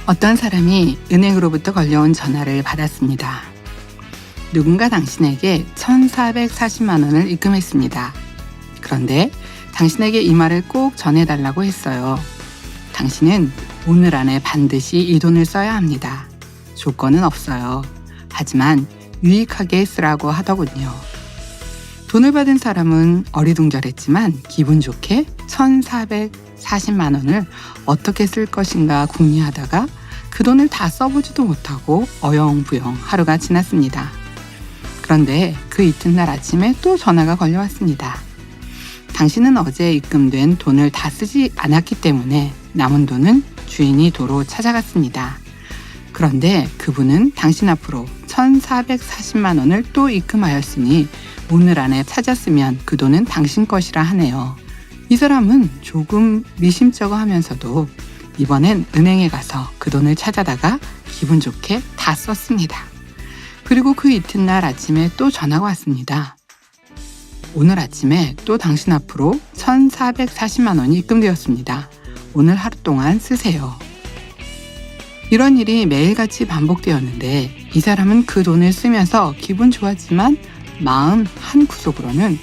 어떤 사람이 은행으로부터 걸려온 전화를 받았습니다. 누군가 당신에게 1,440만 원을 입금했습니다. 그런데 당신에게 이 말을 꼭 전해달라고 했어요. 당신은 오늘 안에 반드시 이 돈을 써야 합니다. 조건은 없어요. 하지만 유익하게 쓰라고 하더군요. 돈을 받은 사람은 어리둥절했지만 기분 좋게 1,440만 원을 어떻게 쓸 것인가 궁리하다가 그 돈을 다 써보지도 못하고 어영부영 하루가 지났습니다. 그런데 그 이튿날 아침에 또 전화가 걸려왔습니다. 당신은 어제 입금된 돈을 다 쓰지 않았기 때문에 남은 돈은 주인이 도로 찾아갔습니다. 그런데 그분은 당신 앞으로 1,440만 원을 또 입금하였으니 오늘 안에 찾았으면 그 돈은 당신 것이라 하네요. 이 사람은 조금 미심쩍어 하면서도 이번엔 은행에 가서 그 돈을 찾아다가 기분 좋게 다 썼습니다. 그리고 그 이튿날 아침에 또 전화가 왔습니다. 오늘 아침에 또 당신 앞으로 1,440만 원이 입금되었습니다. 오늘 하루 동안 쓰세요. 이런 일이 매일같이 반복되었는데 이 사람은 그 돈을 쓰면서 기분 좋았지만 마음 한구석으로는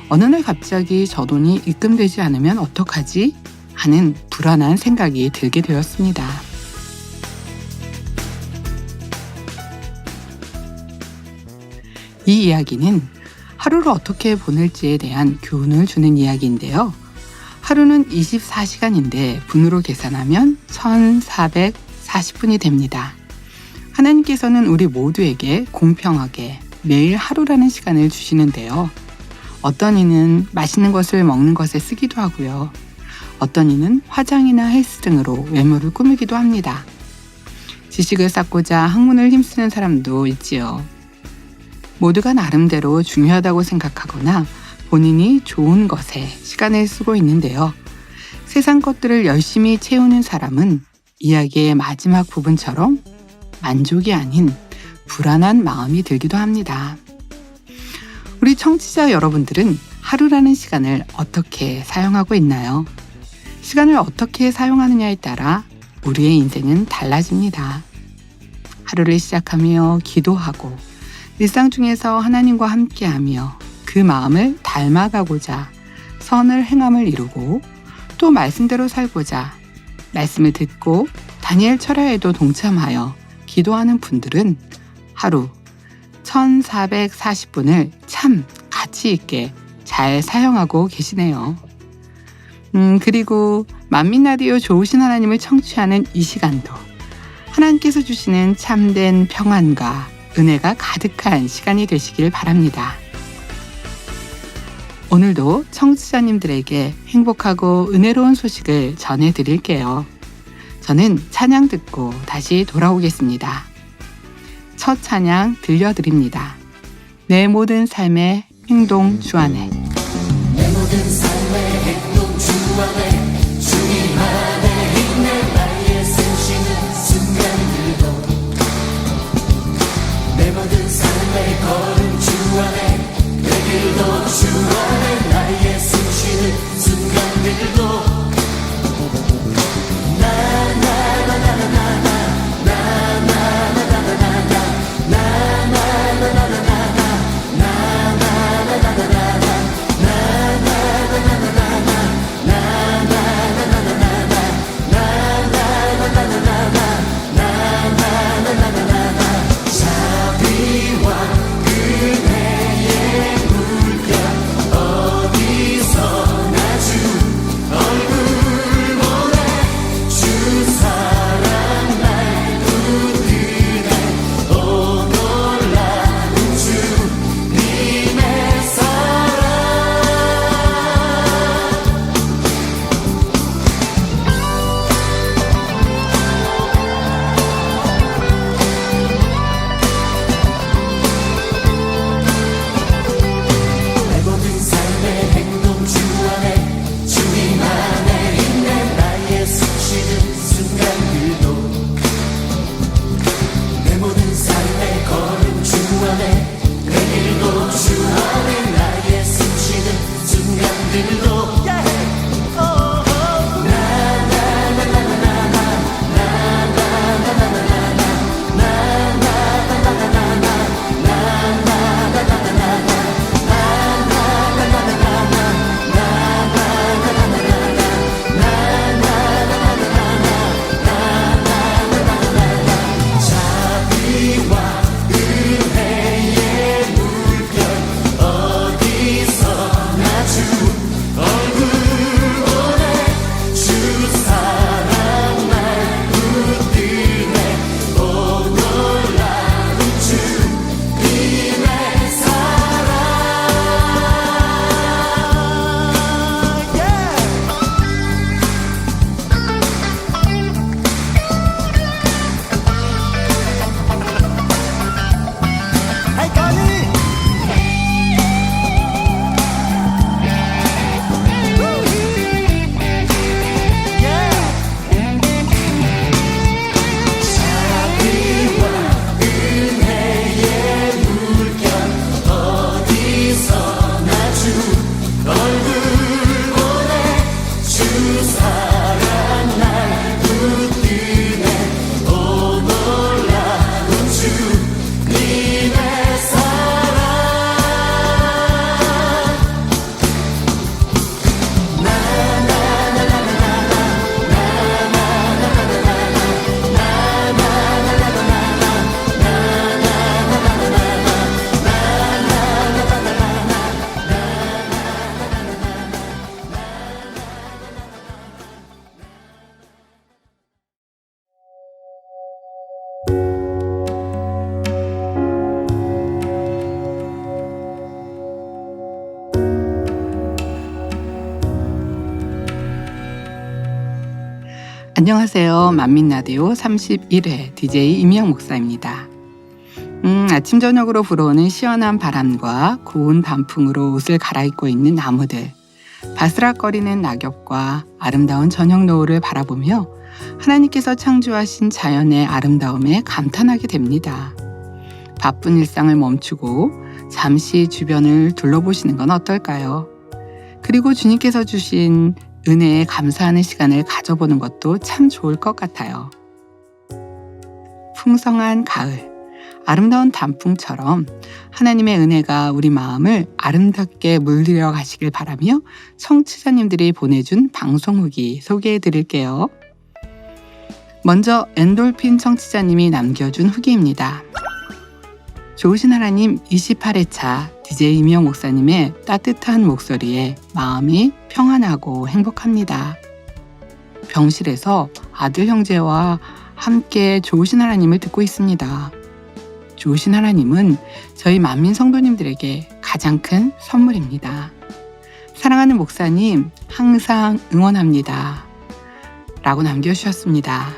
어느 날 갑자기 저 돈이 입금되지 않으면 어떡하지? 하는 불안한 생각이 들게 되었습니다. 이 이야기는 하루를 어떻게 보낼지에 대한 교훈을 주는 이야기인데요. 하루는 24시간인데 분으로 계산하면 1,440분이 됩니다. 하나님께서는 우리 모두에게 공평하게 매일 하루라는 시간을 주시는데요. 어떤 이는 맛있는 것을 먹는 것에 쓰기도 하고요. 어떤 이는 화장이나 헬스 등으로 외모를 꾸미기도 합니다. 지식을 쌓고자 학문을 힘쓰는 사람도 있지요. 모두가 나름대로 중요하다고 생각하거나 본인이 좋은 것에 시간을 쓰고 있는데요. 세상 것들을 열심히 채우는 사람은 이야기의 마지막 부분처럼 만족이 아닌 불안한 마음이 들기도 합니다. 우리 청취자 여러분들은 하루라는 시간을 어떻게 사용하고 있나요? 시간을 어떻게 사용하느냐에 따라 우리의 인생은 달라집니다. 하루를 시작하며 기도하고 일상 중에서 하나님과 함께하며 그 마음을 닮아가고자 선을 행함을 이루고 또 말씀대로 살고자 말씀을 듣고 다니엘 철야에도 동참하여 기도하는 분들은 하루 1,440분을 참 가치 있게 잘 사용하고 계시네요. 그리고 만민라디오 좋으신 하나님을 청취하는 이 시간도 하나님께서 주시는 참된 평안과 은혜가 가득한 시간이 되시길 바랍니다. 오늘도 청취자님들에게 행복하고 은혜로운 소식을 전해드릴게요. 저는 찬양 듣고 다시 돌아오겠습니다. 첫 찬양 들려드립니다. 내 모든 삶의 행동 주 안에. 내 모든 삶의 행동 주 안에 주님 안에 있네. 나의 숨쉬는 순간들도 내 모든 삶의 걸음 주 안에 내 길도 주 안에 나의 숨쉬는 순간들도 안녕하세요. 만민라디오 31회 DJ 임희영 목사입니다. 아침 저녁으로 불어오는 시원한 바람과 고운 단풍으로 옷을 갈아입고 있는 나무들, 바스락거리는 낙엽과 아름다운 저녁 노을을 바라보며 하나님께서 창조하신 자연의 아름다움에 감탄하게 됩니다. 바쁜 일상을 멈추고 잠시 주변을 둘러보시는 건 어떨까요? 그리고 주님께서 주신 은혜에 감사하는 시간을 가져보는 것도 참 좋을 것 같아요. 풍성한 가을, 아름다운 단풍처럼 하나님의 은혜가 우리 마음을 아름답게 물들여 가시길 바라며 청취자님들이 보내준 방송 후기 소개해 드릴게요. 먼저 엔돌핀 청취자님이 남겨준 후기입니다. 좋으신 하나님 28회차 DJ 임희영 목사님의 따뜻한 목소리에 마음이 평안하고 행복합니다. 병실에서 아들 형제와 함께 좋으신 하나님을 듣고 있습니다. 좋으신 하나님은 저희 만민 성도님들에게 가장 큰 선물입니다. 사랑하는 목사님 항상 응원합니다. 라고 남겨주셨습니다.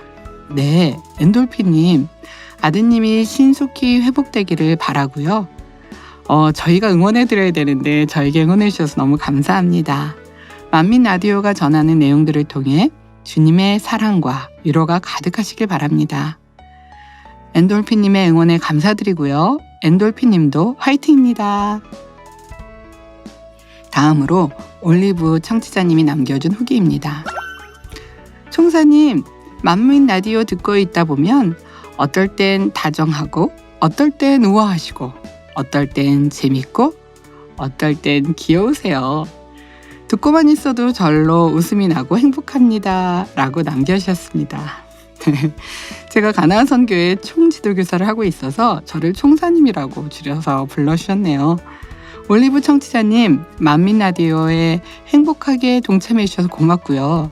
네, 엔돌핀님 아드님이 신속히 회복되기를 바라고요. 저희가 응원해드려야 되는데 저에게 응원해주셔서 너무 감사합니다. 만민 라디오가 전하는 내용들을 통해 주님의 사랑과 위로가 가득하시길 바랍니다. 엔돌핀님의 응원에 감사드리고요. 엔돌핀님도 화이팅입니다. 다음으로 올리브 청취자님이 남겨준 후기입니다. 총사님, 만민 라디오 듣고 있다 보면 어떨 땐 다정하고 어떨 땐 우아하시고 어떨 땐 재밌고 어떨 땐 귀여우세요. 듣고만 있어도 절로 웃음이 나고 행복합니다. 라고 남겨주셨습니다. 제가 가나안 선교회 총지도교사를 하고 있어서 저를 총사님이라고 줄여서 불러주셨네요. 올리브 청취자님, 만민 라디오에 행복하게 동참해 주셔서 고맙고요.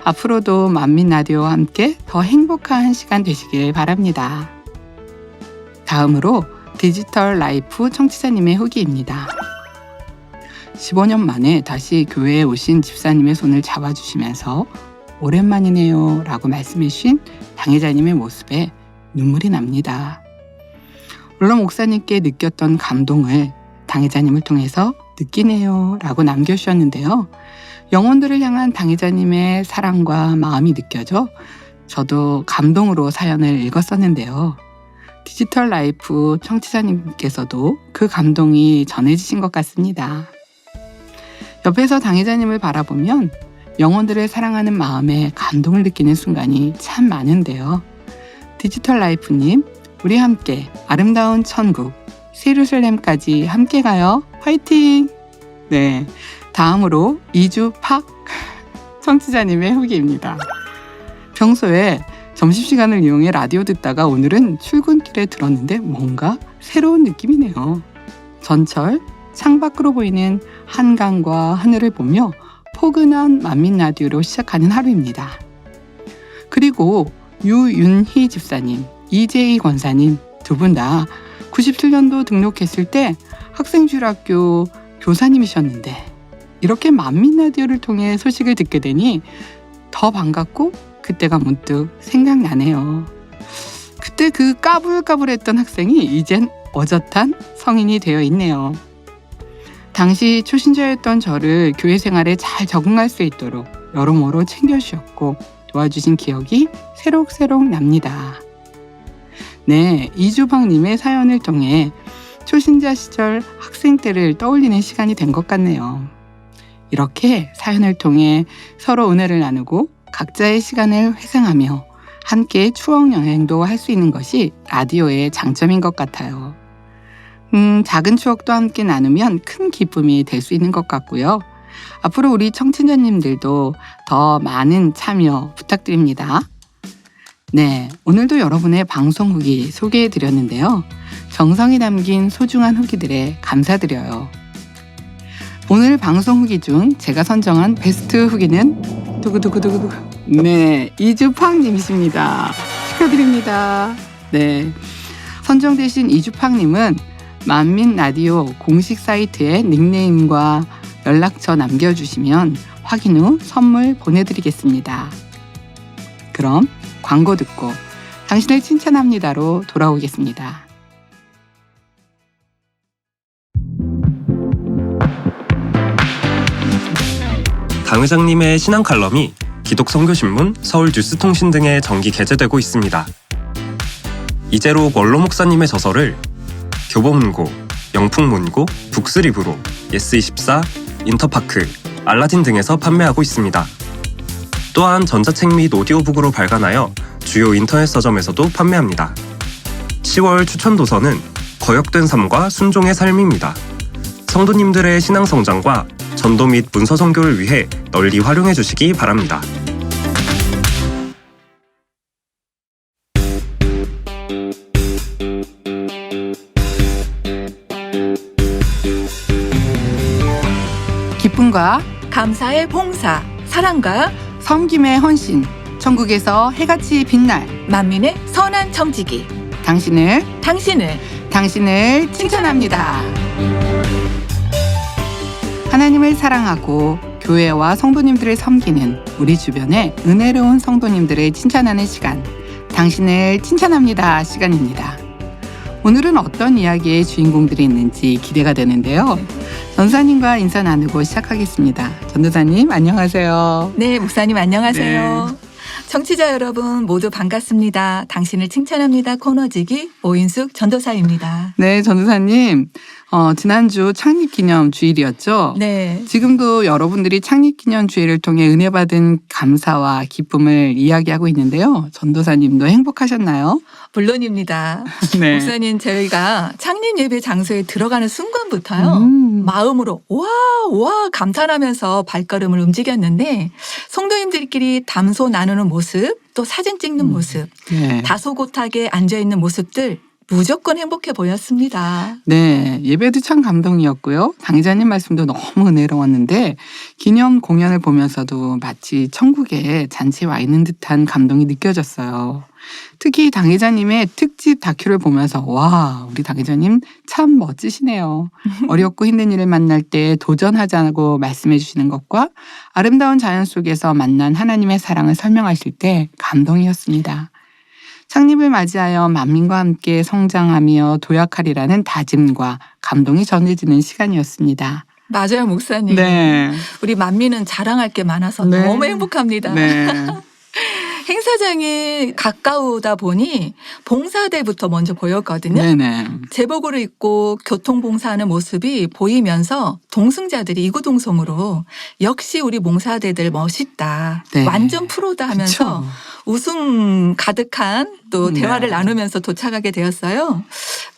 앞으로도 만민 라디오와 함께 더 행복한 시간 되시길 바랍니다. 다음으로 디지털 라이프 청취자님의 후기입니다. 15년 만에 다시 교회에 오신 집사님의 손을 잡아주시면서 오랜만이네요 라고 말씀해 주신 당회자님의 모습에 눈물이 납니다. 물론 목사님께 느꼈던 감동을 당회자님을 통해서 느끼네요 라고 남겨주셨는데요. 영혼들을 향한 당회자님의 사랑과 마음이 느껴져 저도 감동으로 사연을 읽었었는데요. 디지털 라이프 청취자님께서도 그 감동이 전해지신 것 같습니다. 옆에서 당회자님을 바라보면 영혼들을 사랑하는 마음에 감동을 느끼는 순간이 참 많은데요. 디지털 라이프님, 우리 함께 아름다운 천국, 예루살렘까지 함께 가요. 화이팅! 네, 다음으로 이주팍 청취자님의 후기입니다. 평소에 점심시간을 이용해 라디오 듣다가 오늘은 출근길에 들었는데 뭔가 새로운 느낌이네요. 전철, 창밖으로 보이는 한강과 하늘을 보며 포근한 만민 라디오로 시작하는 하루입니다. 그리고 유윤희 집사님, 이재희 권사님 두 분 다 97년도 등록했을 때 학생주일학교 교사님이셨는데 이렇게 만민 라디오를 통해 소식을 듣게 되니 더 반갑고 그때가 문득 생각나네요. 그때 그 까불까불했던 학생이 이젠 어젓한 성인이 되어 있네요. 당시 초신자였던 저를 교회 생활에 잘 적응할 수 있도록 여러모로 챙겨주셨고 도와주신 기억이 새록새록 납니다. 네, 이주박님의 사연을 통해 초신자 시절 학생 때를 떠올리는 시간이 된 것 같네요. 이렇게 사연을 통해 서로 은혜를 나누고 각자의 시간을 회상하며 함께 추억 여행도 할 수 있는 것이 라디오의 장점인 것 같아요. 작은 추억도 함께 나누면 큰 기쁨이 될 수 있는 것 같고요. 앞으로 우리 청취자님들도 더 많은 참여 부탁드립니다. 네, 오늘도 여러분의 방송 후기 소개해 드렸는데요. 정성이 담긴 소중한 후기들에 감사드려요. 오늘 방송 후기 중 제가 선정한 베스트 후기는 두구두구두구두구. 네, 이주팡님이십니다. 축하드립니다. 네, 선정되신 이주팡님은 만민 라디오 공식 사이트에 닉네임과 연락처 남겨주시면 확인 후 선물 보내드리겠습니다. 그럼 광고 듣고 당신을 칭찬합니다로 돌아오겠습니다. 당 회장님의 신앙 칼럼이 기독선교신문, 서울뉴스통신 등에 정기 게재되고 있습니다. 이재록 원로 목사님의 저서를 교보문고, 영풍문고, 북스리브로, 예스24, 인터파크, 알라딘 등에서 판매하고 있습니다. 또한 전자책 및 오디오북으로 발간하여 주요 인터넷 서점에서도 판매합니다. 10월 추천 도서는 거역된 삶과 순종의 삶입니다. 성도님들의 신앙 성장과 전도 및 문서 선교를 위해 널리 활용해 주시기 바랍니다. 기쁨과 감사의 봉사, 사랑과 섬김의 헌신, 천국에서 해같이 빛날 만민의 선한 청지기, 당신을 칭찬합니다. 하나님을 사랑하고 교회와 성도님들을 섬기는 우리 주변의 은혜로운 성도님들을 칭찬하는 시간, 당신을 칭찬합니다 시간입니다. 오늘은 어떤 이야기의 주인공들이 있는지 기대가 되는데요. 전도사님과 인사 나누고 시작하겠습니다. 전도사님 안녕하세요. 네, 목사님 안녕하세요. 네. 청취자 여러분 모두 반갑습니다. 당신을 칭찬합니다 코너지기 오인숙 전도사입니다. 네, 전도사님. 지난주 창립기념 주일이었죠? 네. 지금도 여러분들이 창립기념 주일을 통해 은혜 받은 감사와 기쁨을 이야기하고 있는데요. 전도사님도 행복하셨나요? 물론입니다. 네. 목사님 저희가 창립 예배 장소에 들어가는 순간부터요. 마음으로 와 감탄하면서 발걸음을 움직였는데 성도님들끼리 담소 나누는 모습 또 사진 찍는 모습 네. 다소곳하게 앉아있는 모습들 무조건 행복해 보였습니다. 네, 예배도 참 감동이었고요. 당회자님 말씀도 너무 은혜로웠는데 기념 공연을 보면서도 마치 천국에 잔치에 와 있는 듯한 감동이 느껴졌어요. 특히 당회자님의 특집 다큐를 보면서 와, 우리 당회자님 참 멋지시네요. 어렵고 힘든 일을 만날 때 도전하자고 말씀해 주시는 것과 아름다운 자연 속에서 만난 하나님의 사랑을 설명하실 때 감동이었습니다. 창립을 맞이하여 만민과 함께 성장하며 도약하리라는 다짐과 감동이 전해지는 시간이었습니다. 맞아요, 목사님. 네. 우리 만민은 자랑할 게 많아서 네. 너무 행복합니다. 네. 행사장이 가까우다 보니 봉사대부터 먼저 보였거든요. 네네. 제복을 입고 교통봉사하는 모습이 보이면서 동승자들이 이구동성으로 역시 우리 봉사대들 멋있다. 네. 완전 프로다 하면서 그쵸. 웃음 가득한 또 네. 대화를 나누면서 도착하게 되었어요.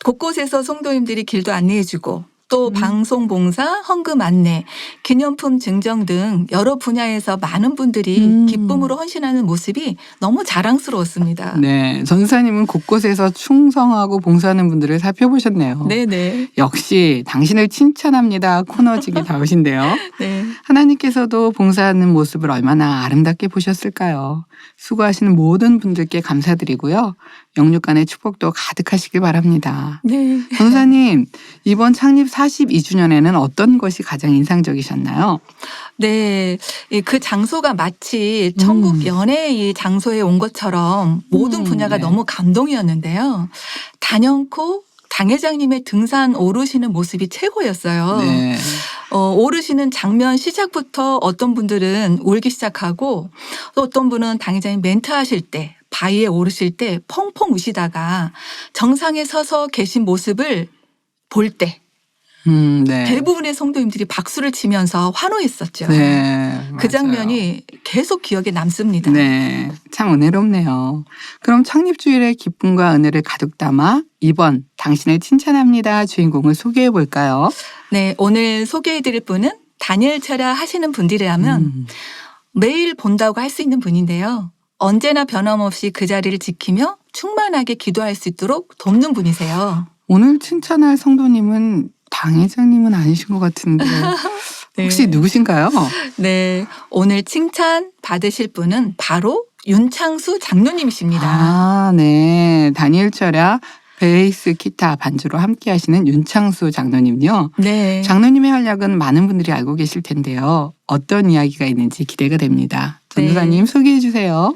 곳곳에서 성도님들이 길도 안내해주고 또 방송 봉사, 헌금 안내, 기념품 증정 등 여러 분야에서 많은 분들이 기쁨으로 헌신하는 모습이 너무 자랑스러웠습니다. 네. 전사님은 곳곳에서 충성하고 봉사하는 분들을 살펴보셨네요. 네네. 역시 당신을 칭찬합니다 코너직이 다우신데요. 네. 하나님께서도 봉사하는 모습을 얼마나 아름답게 보셨을까요? 수고하시는 모든 분들께 감사드리고요. 영육간의 축복도 가득하시길 바랍니다. 네. 전사님, 이번 창립 42주년에는 어떤 것이 가장 인상적이셨나요? 네. 그 장소가 마치 천국 연애의 장소에 온 것처럼 모든 분야가 네. 너무 감동이었는데요. 단연코 당회장님의 등산 오르시는 모습이 최고였어요. 네. 오르시는 장면 시작부터 어떤 분들은 울기 시작하고 또 어떤 분은 당회장님 멘트하실 때 바위에 오르실 때 펑펑 우시다가 정상에 서서 계신 모습을 볼 때 네. 대부분의 성도님들이 박수를 치면서 환호했었죠. 네. 그 맞아요. 장면이 계속 기억에 남습니다. 네. 참 은혜롭네요. 그럼 창립주일의 기쁨과 은혜를 가득 담아 이번 당신을 칭찬합니다 주인공을 소개해 볼까요? 네, 오늘 소개해드릴 분은 다니엘 철야 하시는 분들이라면 매일 본다고 할 수 있는 분인데요. 언제나 변함없이 그 자리를 지키며 충만하게 기도할 수 있도록 돕는 분이세요. 오늘 칭찬할 성도님은 당회장님은 아니신 것 같은데 혹시 누구신가요? 네, 오늘 칭찬 받으실 분은 바로 윤창수 장로님이십니다. 아, 네. 다니엘 철야 베이스 기타 반주로 함께 하시는 윤창수 장로님요. 네. 장로님의 활약은 많은 분들이 알고 계실 텐데요. 어떤 이야기가 있는지 기대가 됩니다. 전도사님 네. 소개해 주세요.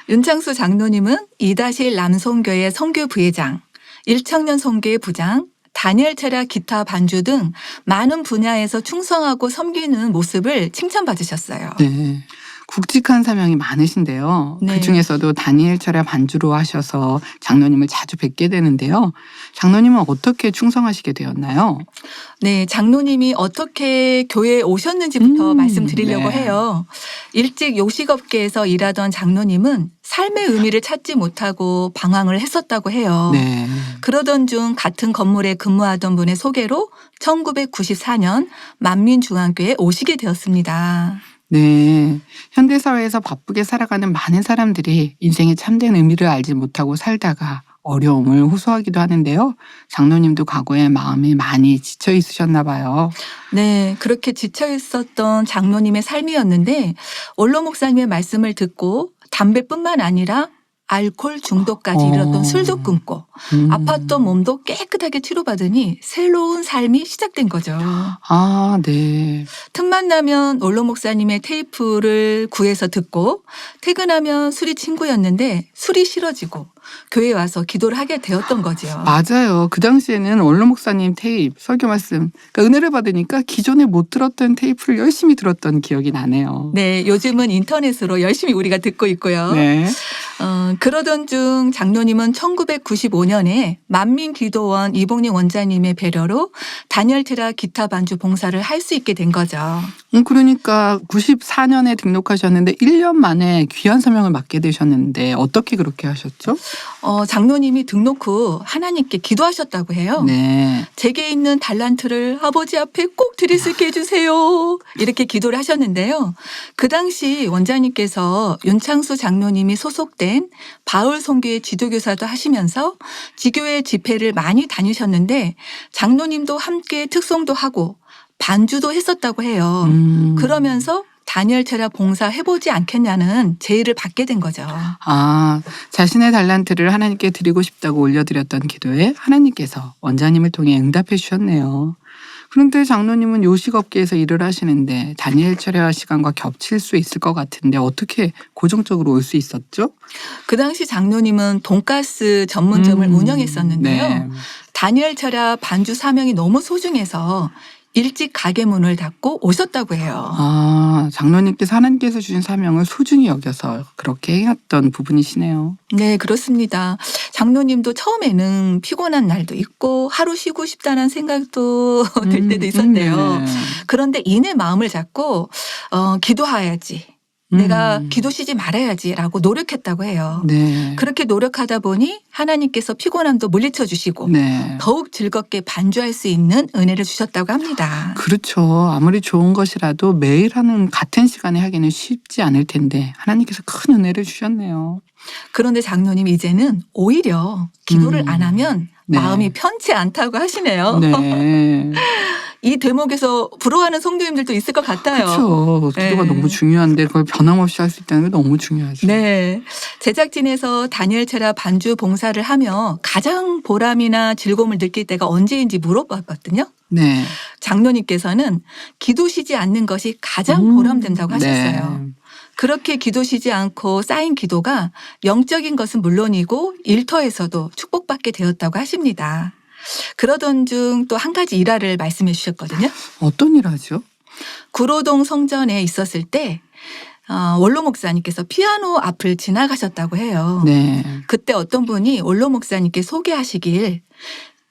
윤창수 장로님은 2-1 남송교회 선교 부회장, 1청년 선교회 부장, 다니엘 체라 기타 반주 등 많은 분야에서 충성하고 섬기는 모습을 칭찬받으셨어요. 네. 굵직한 사명이 많으신데요. 네. 그중에서도 다니엘 철야 반주로 하셔서 장로님을 자주 뵙게 되는데요. 장로님은 어떻게 충성하시게 되었나요? 네, 장로님이 어떻게 교회에 오셨는지부터 말씀드리려고 네. 해요. 일찍 요식업계에서 일하던 장로님은 삶의 의미를 찾지 못하고 방황을 했었다고 해요. 네. 그러던 중 같은 건물에 근무하던 분의 소개로 1994년 만민중앙교회에 오시게 되었습니다. 네. 현대사회에서 바쁘게 살아가는 많은 사람들이 인생의 참된 의미를 알지 못하고 살다가 어려움을 호소하기도 하는데요. 장로님도 과거에 마음이 많이 지쳐 있으셨나 봐요. 네, 그렇게 지쳐 있었던 장로님의 삶이었는데 원로 목사님의 말씀을 듣고 담배뿐만 아니라 알코올 중독까지 이르렀던 술도 끊고 아팠던 몸도 깨끗하게 치료받으니 새로운 삶이 시작된 거죠. 아, 네. 틈만 나면 원로 목사님의 테이프를 구해서 듣고 퇴근하면 술이 친구였는데 술이 싫어지고 교회에 와서 기도를 하게 되었던 거죠. 맞아요. 그 당시에는 원로 목사님 테이프, 설교 말씀, 그러니까 은혜를 받으니까 기존에 못 들었던 테이프를 열심히 들었던 기억이 나네요. 네, 요즘은 인터넷으로 열심히 우리가 듣고 있고요. 네. 그러던 중 장로님은 1995년에 만민기도원 이봉림 원장님의 배려로 다니엘 체라 기타 반주 봉사를 할 수 있게 된 거죠. 그러니까 94년에 등록하셨는데 1년 만에 귀한 사명을 맡게 되셨는데 어떻게 그렇게 하셨죠? 장로님이 등록 후 하나님께 기도하셨다고 해요. 네. 제게 있는 달란트를 아버지 앞에 꼭 드릴 수 있게 해주세요. 이렇게 기도를 하셨는데요. 그 당시 원장님께서 윤창수 장로님이 소속된 바울 선교회 지도교사도 하시면서 지교회 집회를 많이 다니셨는데 장로님도 함께 특송도 하고 반주도 했었다고 해요. 그러면서 다니엘 체라 봉사 해보지 않겠냐는 제의를 받게 된 거죠. 아, 자신의 달란트를 하나님께 드리고 싶다고 올려드렸던 기도에 하나님께서 원장님을 통해 응답해 주셨네요. 그런데 장로님은 요식업계에서 일을 하시는데 다니엘 체라 시간과 겹칠 수 있을 것 같은데 어떻게 고정적으로 올 수 있었죠? 그 당시 장로님은 돈가스 전문점을 운영했었는데요. 네. 다니엘 체라 반주 사명이 너무 소중해서 일찍 가게 문을 닫고 오셨다고 해요. 아, 장로님께서 하나님께서 주신 사명을 소중히 여겨서 그렇게 해왔던 부분이시네요. 네, 그렇습니다. 장로님도 처음에는 피곤한 날도 있고 하루 쉬고 싶다는 생각도 들 때도 있었대요. 네. 그런데 이내 마음을 잡고 기도해야지. 내가 기도 쉬지 말아야지라고 노력했다고 해요. 네. 그렇게 노력하다 보니 하나님께서 피곤함도 물리쳐 주시고 네. 더욱 즐겁게 반주할 수 있는 은혜를 주셨다고 합니다. 그렇죠. 아무리 좋은 것이라도 매일 하는 같은 시간에 하기는 쉽지 않을 텐데 하나님께서 큰 은혜를 주셨네요. 그런데 장로님 이제는 오히려 기도를 안 하면 네. 마음이 편치 않다고 하시네요. 네. 이 대목에서 부러워하는 성도님들도 있을 것 같아요. 그렇죠. 기도가 네. 너무 중요한데 그걸 변함없이 할 수 있다는 게 너무 중요하죠. 네. 제작진에서 다니엘 체라 반주 봉사를 하며 가장 보람이나 즐거움을 느낄 때가 언제인지 물어봤거든요. 네. 장로님께서는 기도 쉬지 않는 것이 가장 보람된다고 하셨어요. 네. 그렇게 기도 쉬지 않고 쌓인 기도가 영적인 것은 물론이고 일터에서도 축복받게 되었다고 하십니다. 그러던 중 또 한 가지 일화를 말씀해 주셨거든요. 어떤 일 하죠? 구로동 성전에 있었을 때 원로 목사님께서 피아노 앞을 지나가셨다고 해요. 네. 그때 어떤 분이 원로 목사님께 소개하시길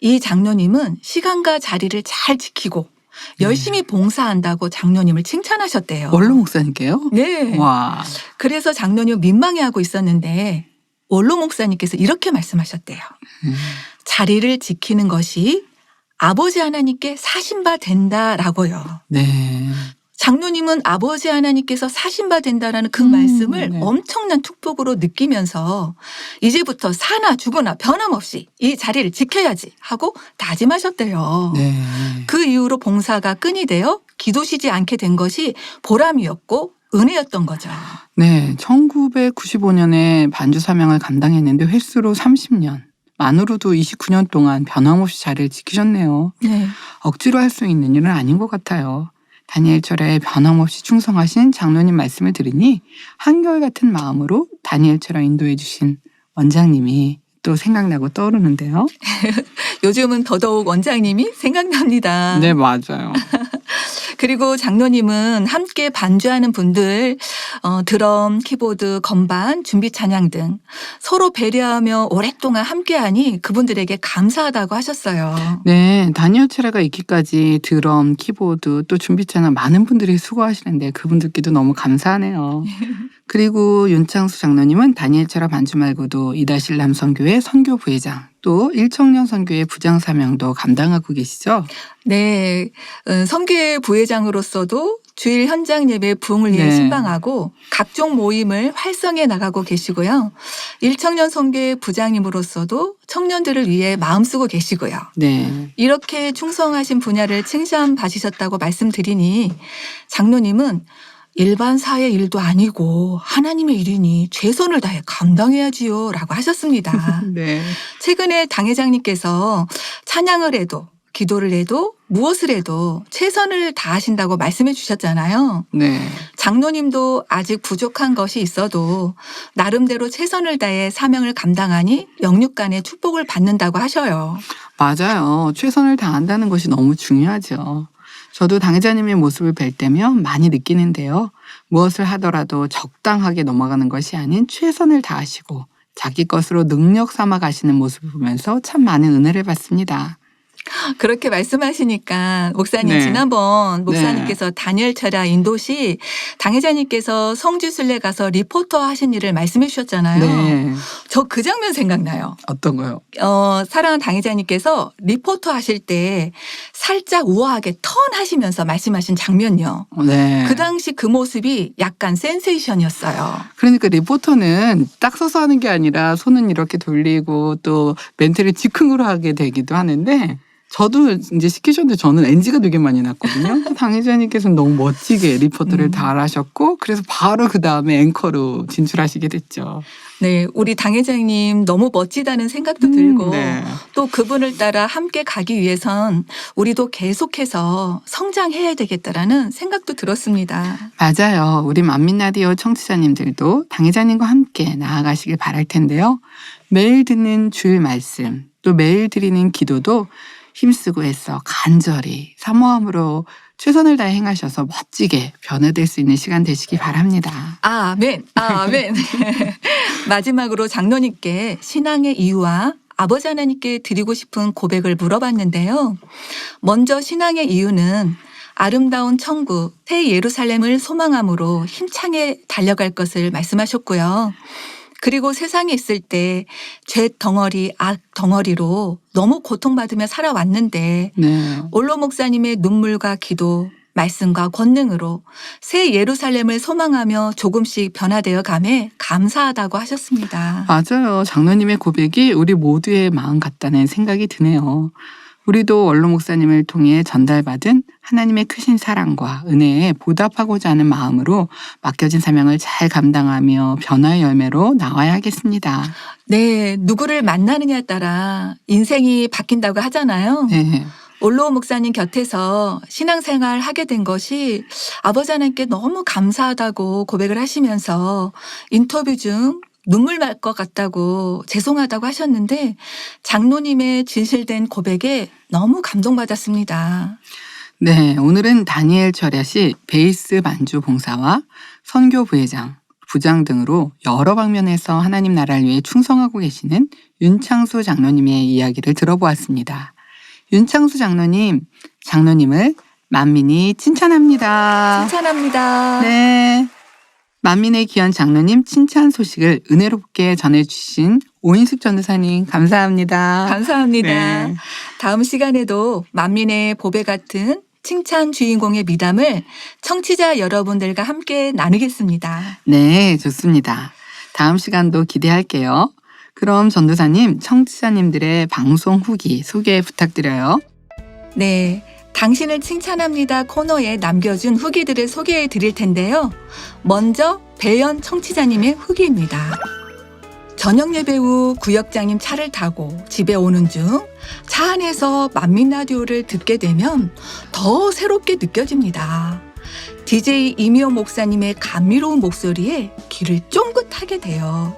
이 장로님은 시간과 자리를 잘 지키고 열심히 봉사한다고 장로님을 칭찬하셨대요. 원로 목사님께요? 네. 와. 그래서 장로님 민망해하고 있었는데 원로 목사님께서 이렇게 말씀하셨대요. 자리를 지키는 것이 아버지 하나님께 사신바 된다라고요. 네. 장로님은 아버지 하나님께서 사신바 된다라는 그 말씀을 네. 엄청난 축복으로 느끼면서 이제부터 사나 죽으나 변함없이 이 자리를 지켜야지 하고 다짐하셨대요. 네. 그 이후로 봉사가 끈이 되어 기도 쉬지 않게 된 것이 보람이었고 은혜였던 거죠. 네. 1995년에 반주 사명을 감당했는데 횟수로 30년. 만으로도 29년 동안 변함없이 자리를 지키셨네요. 네. 억지로 할 수 있는 일은 아닌 것 같아요. 다니엘 철야에 변함없이 충성하신 장로님 말씀을 들으니 한결같은 마음으로 다니엘 철야 인도해 주신 원장님이 또 생각나고 떠오르는데요. 요즘은 더더욱 원장님이 생각납니다. 네, 맞아요. 그리고 장로님은 함께 반주하는 분들 드럼, 키보드, 건반, 준비 찬양 등 서로 배려하며 오랫동안 함께하니 그분들에게 감사하다고 하셨어요. 네, 다니엘 철야가 있기까지 드럼, 키보드, 또 준비 찬양 많은 분들이 수고하시는데 그분들께도 너무 감사하네요. 그리고 윤창수 장로님은 다니엘 철야 반주 말고도 이다실람 선교회 선교 부회장, 또 일청년 선교회 부장 사명도 감당하고 계시죠? 네, 선교회 부회장으로서도 주일 현장 예배 부흥을 위해 네. 신방하고 각종 모임을 활성해 나가고 계시고요. 일청년 선교회 부장님으로서도 청년들을 위해 마음 쓰고 계시고요. 네. 이렇게 충성하신 분야를 칭찬받으셨다고 말씀드리니 장로님은 일반 사회 일도 아니고 하나님의 일이니 최선을 다해 감당해야지요 라고 하셨습니다. 네. 최근에 당회장님께서 찬양을 해도 기도를 해도 무엇을 해도 최선을 다하신다고 말씀해 주셨잖아요. 네. 장로님도 아직 부족한 것이 있어도 나름대로 최선을 다해 사명을 감당하니 영육간의 축복을 받는다고 하셔요. 맞아요. 최선을 다한다는 것이 너무 중요하죠. 저도 당회자님의 모습을 뵐 때면 많이 느끼는데요. 무엇을 하더라도 적당하게 넘어가는 것이 아닌 최선을 다하시고 자기 것으로 능력 삼아 가시는 모습을 보면서 참 많은 은혜를 받습니다. 그렇게 말씀하시니까 목사님 네. 지난번 목사님께서 다니엘 철야 인도시 당회자님께서 성지순례 가서 리포터 하신 일을 말씀해 주셨잖아요. 네. 저 그 장면 생각나요. 어떤 거요? 사랑하는 당회자님께서 리포터 하실 때 살짝 우아하게 턴하시면서 말씀하신 장면요. 네. 그 당시 그 모습이 약간 센세이션이었어요. 그러니까 리포터는 딱 서서 하는 게 아니라 손은 이렇게 돌리고 또 멘트를 즉흥으로 하게 되기도 하는데 저도 이제 시키셨는데 저는 NG가 되게 많이 났거든요. 당회자님께서는 너무 멋지게 리포터를 다 하셨고 그래서 바로 그 다음에 앵커로 진출하시게 됐죠. 네, 우리 당회장님 너무 멋지다는 생각도 들고 네. 또 그분을 따라 함께 가기 위해선 우리도 계속해서 성장해야 되겠다라는 생각도 들었습니다. 맞아요. 우리 만민라디오 청취자님들도 당회자님과 함께 나아가시길 바랄 텐데요. 매일 듣는 주일 말씀 또 매일 드리는 기도도 힘쓰고 애써 간절히 사모함으로 최선을 다해 행하셔서 멋지게 변화될 수 있는 시간 되시기 바랍니다. 아멘, 아멘. 마지막으로 장로님께 신앙의 이유와 아버지 하나님께 드리고 싶은 고백을 물어봤는데요. 먼저 신앙의 이유는 아름다운 천국, 새 예루살렘을 소망함으로 힘차게 달려갈 것을 말씀하셨고요. 그리고 세상에 있을 때 죄 덩어리, 악 덩어리로 너무 고통받으며 살아왔는데 네. 올로 목사님의 눈물과 기도, 말씀과 권능으로 새 예루살렘을 소망하며 조금씩 변화되어 감에 감사하다고 하셨습니다. 맞아요. 장로님의 고백이 우리 모두의 마음 같다는 생각이 드네요. 우리도 원로 목사님을 통해 전달받은 하나님의 크신 사랑과 은혜에 보답하고자 하는 마음으로 맡겨진 사명을 잘 감당하며 변화의 열매로 나와야 하겠습니다. 네, 누구를 만나느냐에 따라 인생이 바뀐다고 하잖아요. 네. 올로 목사님 곁에서 신앙생활 하게 된 것이 아버지 하나님께 너무 감사하다고 고백을 하시면서 인터뷰 중 눈물 날 것 같다고 죄송하다고 하셨는데 장로님의 진실된 고백에 너무 감동받았습니다. 네, 오늘은 다니엘 철야 시 베이스 반주 봉사와 선교 부회장, 부장 등으로 여러 방면에서 하나님 나라를 위해 충성하고 계시는 윤창수 장로님의 이야기를 들어보았습니다. 윤창수 장로님을 만민이 칭찬합니다. 칭찬합니다. 네. 만민의 귀한 장로님 칭찬 소식을 은혜롭게 전해주신 오인숙 전도사님 감사합니다. 감사합니다. 네. 다음 시간에도 만민의 보배 같은 칭찬 주인공의 미담을 청취자 여러분들과 함께 나누겠습니다. 네, 좋습니다. 다음 시간도 기대할게요. 그럼 전도사님, 청취자님들의 방송 후기 소개 부탁드려요. 네. 당신을 칭찬합니다 코너에 남겨준 후기들을 소개해 드릴 텐데요. 먼저 배연 청취자님의 후기입니다. 저녁 예배 후 구역장님 차를 타고 집에 오는 중 차 안에서 만민 라디오를 듣게 되면 더 새롭게 느껴집니다. DJ 이미영 목사님의 감미로운 목소리에 귀를 쫑긋하게 돼요.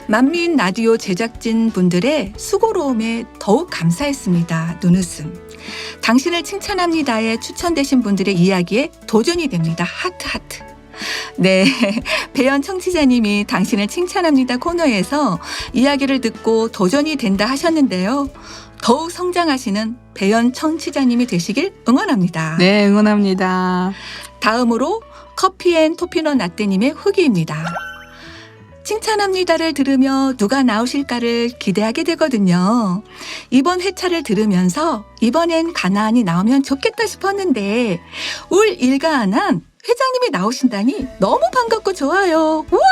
만민 라디오 제작진 분들의 수고로움에 더욱 감사했습니다. 눈웃음. 당신을 칭찬합니다에 추천되신 분들의 이야기에 도전이 됩니다. 하트. 네, 배연 청취자님이 당신을 칭찬합니다 코너에서 이야기를 듣고 도전이 된다 하셨는데요. 더욱 성장하시는 배연 청취자님이 되시길 응원합니다. 네, 응원합니다. 다음으로 커피앤토피넛 라떼님의 후기입니다. 칭찬합니다를 들으며 누가 나오실까를 기대하게 되거든요. 이번 회차를 들으면서 이번엔 가나안이 나오면 좋겠다 싶었는데 울 일가안한 회장님이 나오신다니 너무 반갑고 좋아요. 우와!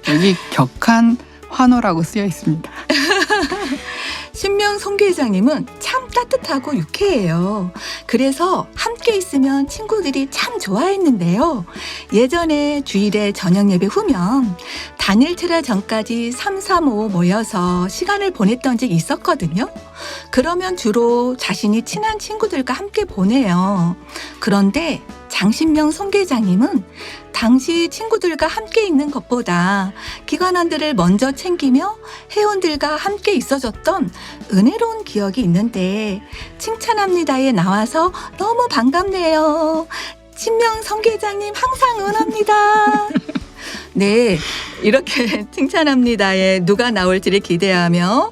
여기 격한 환호라고 쓰여 있습니다. 신명 송교회장님은 참 따뜻하고 유쾌해요. 그래서 함께 있으면 친구들이 참 좋아했는데요. 예전에 주일에 저녁 예배 후면 단일체라 전까지 335 모여서 시간을 보냈던 적이 있었거든요. 그러면 주로 자신이 친한 친구들과 함께 보내요. 그런데 장신명 송교회장님은 당시 친구들과 함께 있는 것보다 기관원들을 먼저 챙기며 회원들과 함께 있어줬던 은혜로운 기억이 있는데 칭찬합니다에 나와서 너무 반갑네요. 신명 송교회장님 항상 응원합니다. 네, 이렇게 칭찬합니다에 누가 나올지를 기대하며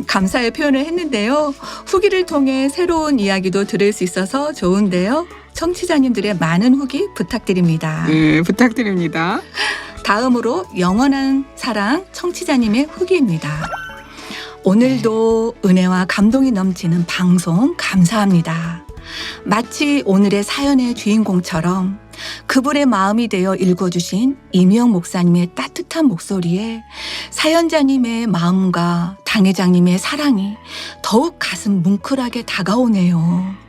감사의 표현을 했는데요. 후기를 통해 새로운 이야기도 들을 수 있어서 좋은데요. 청취자님들의 많은 후기 부탁드립니다. 네, 부탁드립니다. 다음으로 영원한 사랑 청취자님의 후기입니다. 오늘도 은혜와 감동이 넘치는 방송 감사합니다. 마치 오늘의 사연의 주인공처럼 그분의 마음이 되어 읽어주신 이미영 목사님의 따뜻한 목소리에 사연자님의 마음과 당회장님의 사랑이 더욱 가슴 뭉클하게 다가오네요.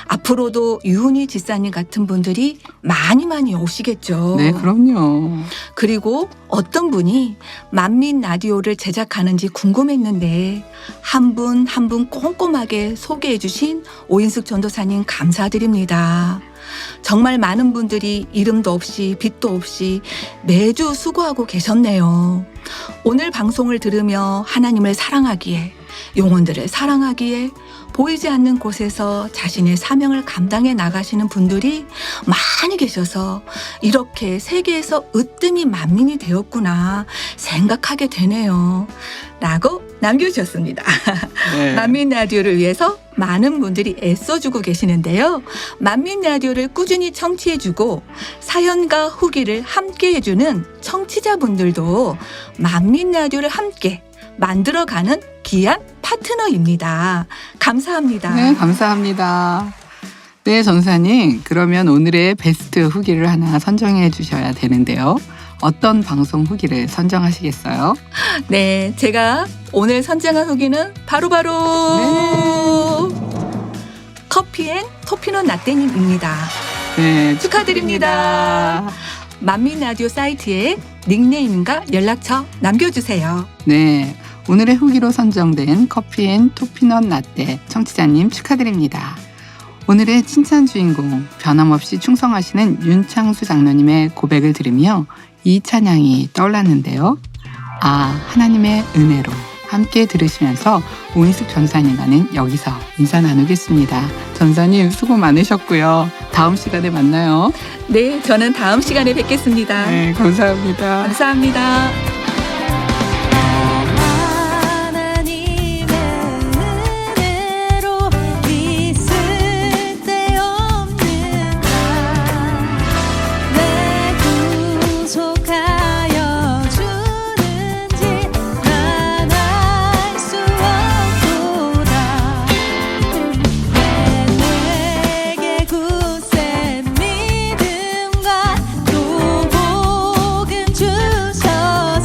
앞으로도 유은희 지사님 같은 분들이 많이 오시겠죠. 네, 그럼요. 그리고 어떤 분이 만민 라디오를 제작하는지 궁금했는데 한 분 한 분 꼼꼼하게 소개해 주신 오인숙 전도사님 감사드립니다. 정말 많은 분들이 이름도 없이 빛도 없이 매주 수고하고 계셨네요. 오늘 방송을 들으며 하나님을 사랑하기에, 영혼들을 사랑하기에 보이지 않는 곳에서 자신의 사명을 감당해 나가시는 분들이 많이 계셔서 이렇게 세계에서 으뜸이 만민이 되었구나 생각하게 되네요. 라고 남겨주셨습니다. 네. 만민 라디오를 위해서 많은 분들이 애써주고 계시는데요. 만민 라디오를 꾸준히 청취해주고 사연과 후기를 함께 해주는 청취자분들도 만민 라디오를 함께 만들어가는 귀한 파트너입니다. 감사합니다. 네, 감사합니다. 네, 전사님. 그러면 오늘의 베스트 후기를 하나 선정해 주셔야 되는데요. 어떤 방송 후기를 선정하시겠어요? 네, 제가 오늘 선정한 후기는 바로 커피앤토피넛 라떼님입니다. 네, 축하드립니다. 만민 라디오 사이트에 닉네임과 연락처 남겨주세요. 네, 오늘의 후기로 선정된 커피앤토피넛 라떼 청취자님 축하드립니다. 오늘의 칭찬 주인공 변함없이 충성하시는 윤창수 장로님의 고백을 들으며 이 찬양이 떠올랐는데요. 아, 하나님의 은혜로 함께 들으시면서 오인숙 전사님과는 여기서 인사 나누겠습니다. 전사님 수고 많으셨고요. 다음 시간에 만나요. 네, 저는 다음 시간에 뵙겠습니다. 네, 감사합니다. 감사합니다. 하나님의 은혜로 있을 데 없는 내 구속하여 주는지 난 알 수 없도다. 내게 굳센 믿음과 또 복음 주셔서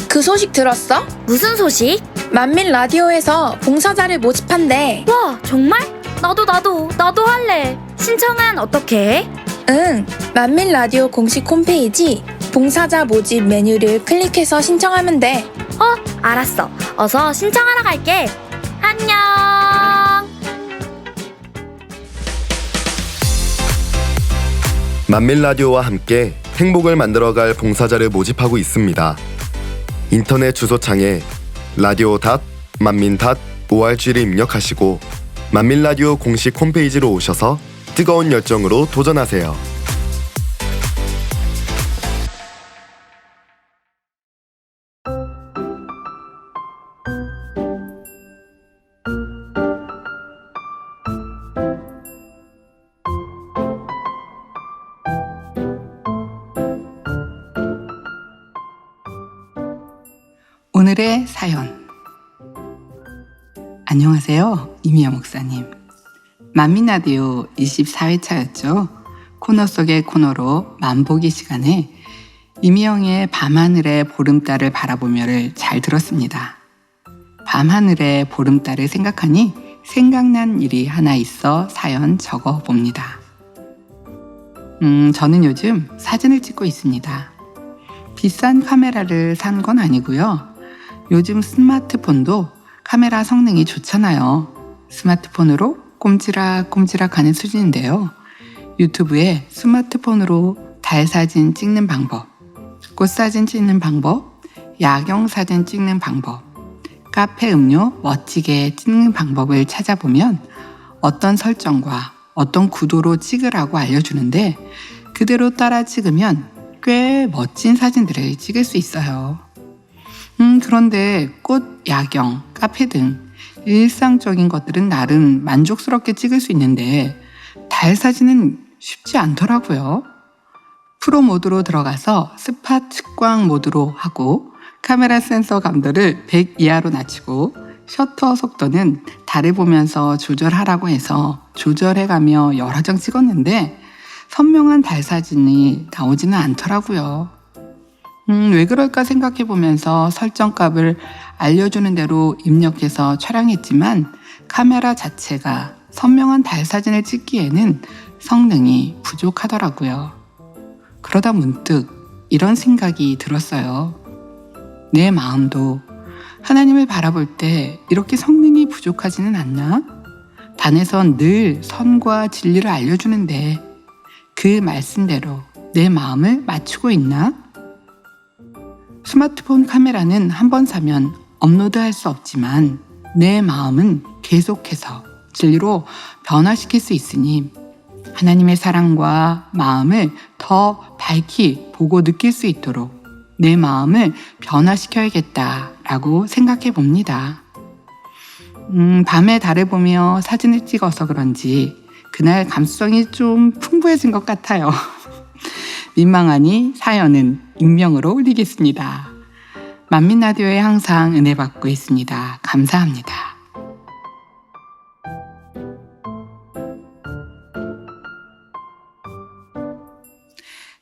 그 소식 들었어? 무슨 소식? 만민 라디오에서 봉사자를 모집한대. 와, 정말? 나도 할래. 신청은 어떻게 해? 응, 만민 라디오 공식 홈페이지 봉사자 모집 메뉴를 클릭해서 신청하면 돼. 알았어. 어서 신청하러 갈게. 안녕. 만민라디오와 함께 행복을 만들어갈 봉사자를 모집하고 있습니다. 인터넷 주소창에 radio.manmin.org를 입력하시고 만민라디오 공식 홈페이지로 오셔서 뜨거운 열정으로 도전하세요. 오늘의 사연. 안녕하세요. 이미영 목사님. 만민라디오 24회차였죠. 코너 속의 코너로 만보기 시간에 이미영의 밤하늘의 보름달을 바라보며를 잘 들었습니다. 밤하늘의 보름달을 생각하니 생각난 일이 하나 있어 사연 적어봅니다. 저는 요즘 사진을 찍고 있습니다. 비싼 카메라를 산 건 아니고요. 요즘 스마트폰도 카메라 성능이 좋잖아요. 스마트폰으로 꼼지락꼼지락 하는 수준인데요. 유튜브에 스마트폰으로 달 사진 찍는 방법, 꽃 사진 찍는 방법, 야경 사진 찍는 방법, 카페 음료 멋지게 찍는 방법을 찾아보면 어떤 설정과 어떤 구도로 찍으라고 알려주는데 그대로 따라 찍으면 꽤 멋진 사진들을 찍을 수 있어요. 그런데 꽃, 야경, 카페 등 일상적인 것들은 나름 만족스럽게 찍을 수 있는데 달 사진은 쉽지 않더라고요. 프로 모드로 들어가서 스팟 측광 모드로 하고 카메라 센서 감도를 100 이하로 낮추고 셔터 속도는 달을 보면서 조절하라고 해서 조절해가며 여러 장 찍었는데 선명한 달 사진이 나오지는 않더라고요. 왜 그럴까 생각해보면서 설정값을 알려주는 대로 입력해서 촬영했지만 카메라 자체가 선명한 달 사진을 찍기에는 성능이 부족하더라고요. 그러다 문득 이런 생각이 들었어요. 내 마음도 하나님을 바라볼 때 이렇게 성능이 부족하지는 않나? 단에선 늘 선과 진리를 알려주는데 그 말씀대로 내 마음을 맞추고 있나? 스마트폰 카메라는 한 번 사면 업로드할 수 없지만 내 마음은 계속해서 진리로 변화시킬 수 있으니 하나님의 사랑과 마음을 더 밝히 보고 느낄 수 있도록 내 마음을 변화시켜야겠다라고 생각해 봅니다. 밤에 달을 보며 사진을 찍어서 그런지 그날 감수성이 좀 풍부해진 것 같아요. 민망하니 사연은 익명으로 올리겠습니다. 만민라디오에 항상 은혜 받고 있습니다. 감사합니다.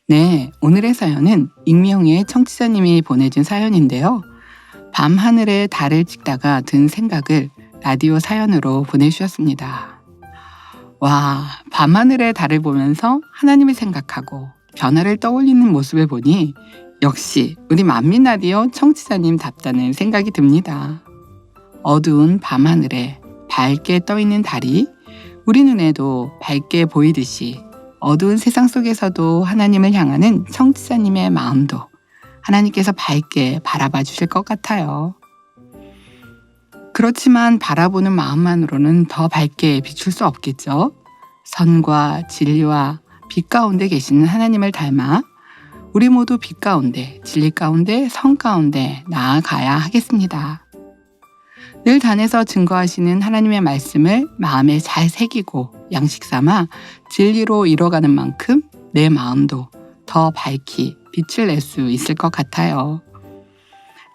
네, 오늘의 사연은 익명의 청취자님이 보내준 사연인데요. 밤하늘에 달을 찍다가 든 생각을 라디오 사연으로 보내주셨습니다. 와, 밤하늘의 달을 보면서 하나님을 생각하고 변화를 떠올리는 모습을 보니 역시 우리 만민라디오 청취자님답다는 생각이 듭니다. 어두운 밤하늘에 밝게 떠있는 달이 우리 눈에도 밝게 보이듯이 어두운 세상 속에서도 하나님을 향하는 청취자님의 마음도 하나님께서 밝게 바라봐 주실 것 같아요. 그렇지만 바라보는 마음만으로는 더 밝게 비출 수 없겠죠. 선과 진리와 빛 가운데 계시는 하나님을 닮아 우리 모두 빛 가운데, 진리 가운데, 선 가운데 나아가야 하겠습니다. 늘 단에서 증거하시는 하나님의 말씀을 마음에 잘 새기고 양식 삼아 진리로 이뤄가는 만큼 내 마음도 더 밝히 빛을 낼 수 있을 것 같아요.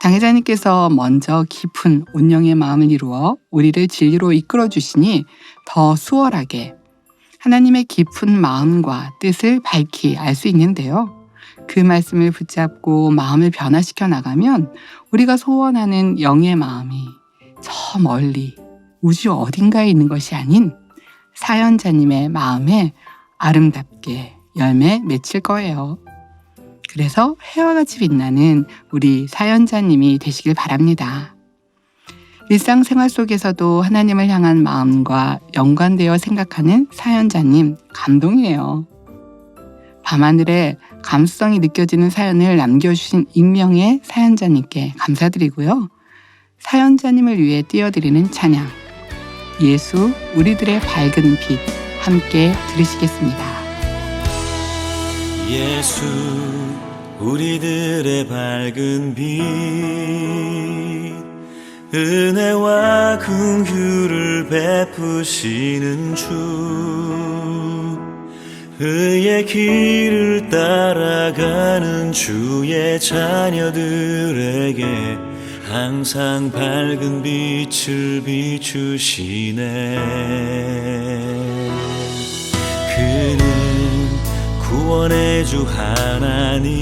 당회자님께서 먼저 깊은 온영의 마음을 이루어 우리를 진리로 이끌어 주시니 더 수월하게 하나님의 깊은 마음과 뜻을 밝히 알 수 있는데요. 그 말씀을 붙잡고 마음을 변화시켜 나가면 우리가 소원하는 영의 마음이 저 멀리 우주 어딘가에 있는 것이 아닌 사연자님의 마음에 아름답게 열매 맺힐 거예요. 그래서 해와 같이 빛나는 우리 사연자님이 되시길 바랍니다. 일상생활 속에서도 하나님을 향한 마음과 연관되어 생각하는 사연자님 감동이에요. 밤하늘에 감수성이 느껴지는 사연을 남겨주신 익명의 사연자님께 감사드리고요. 사연자님을 위해 띄워드리는 찬양 예수 우리들의 밝은 빛 함께 들으시겠습니다. 예수 우리들의 밝은 빛 은혜와 긍휼을 베푸시는 주 그의 길을 따라가는 주의 자녀들에게 항상 밝은 빛을 비추시네. 그는 구원의 주 하나님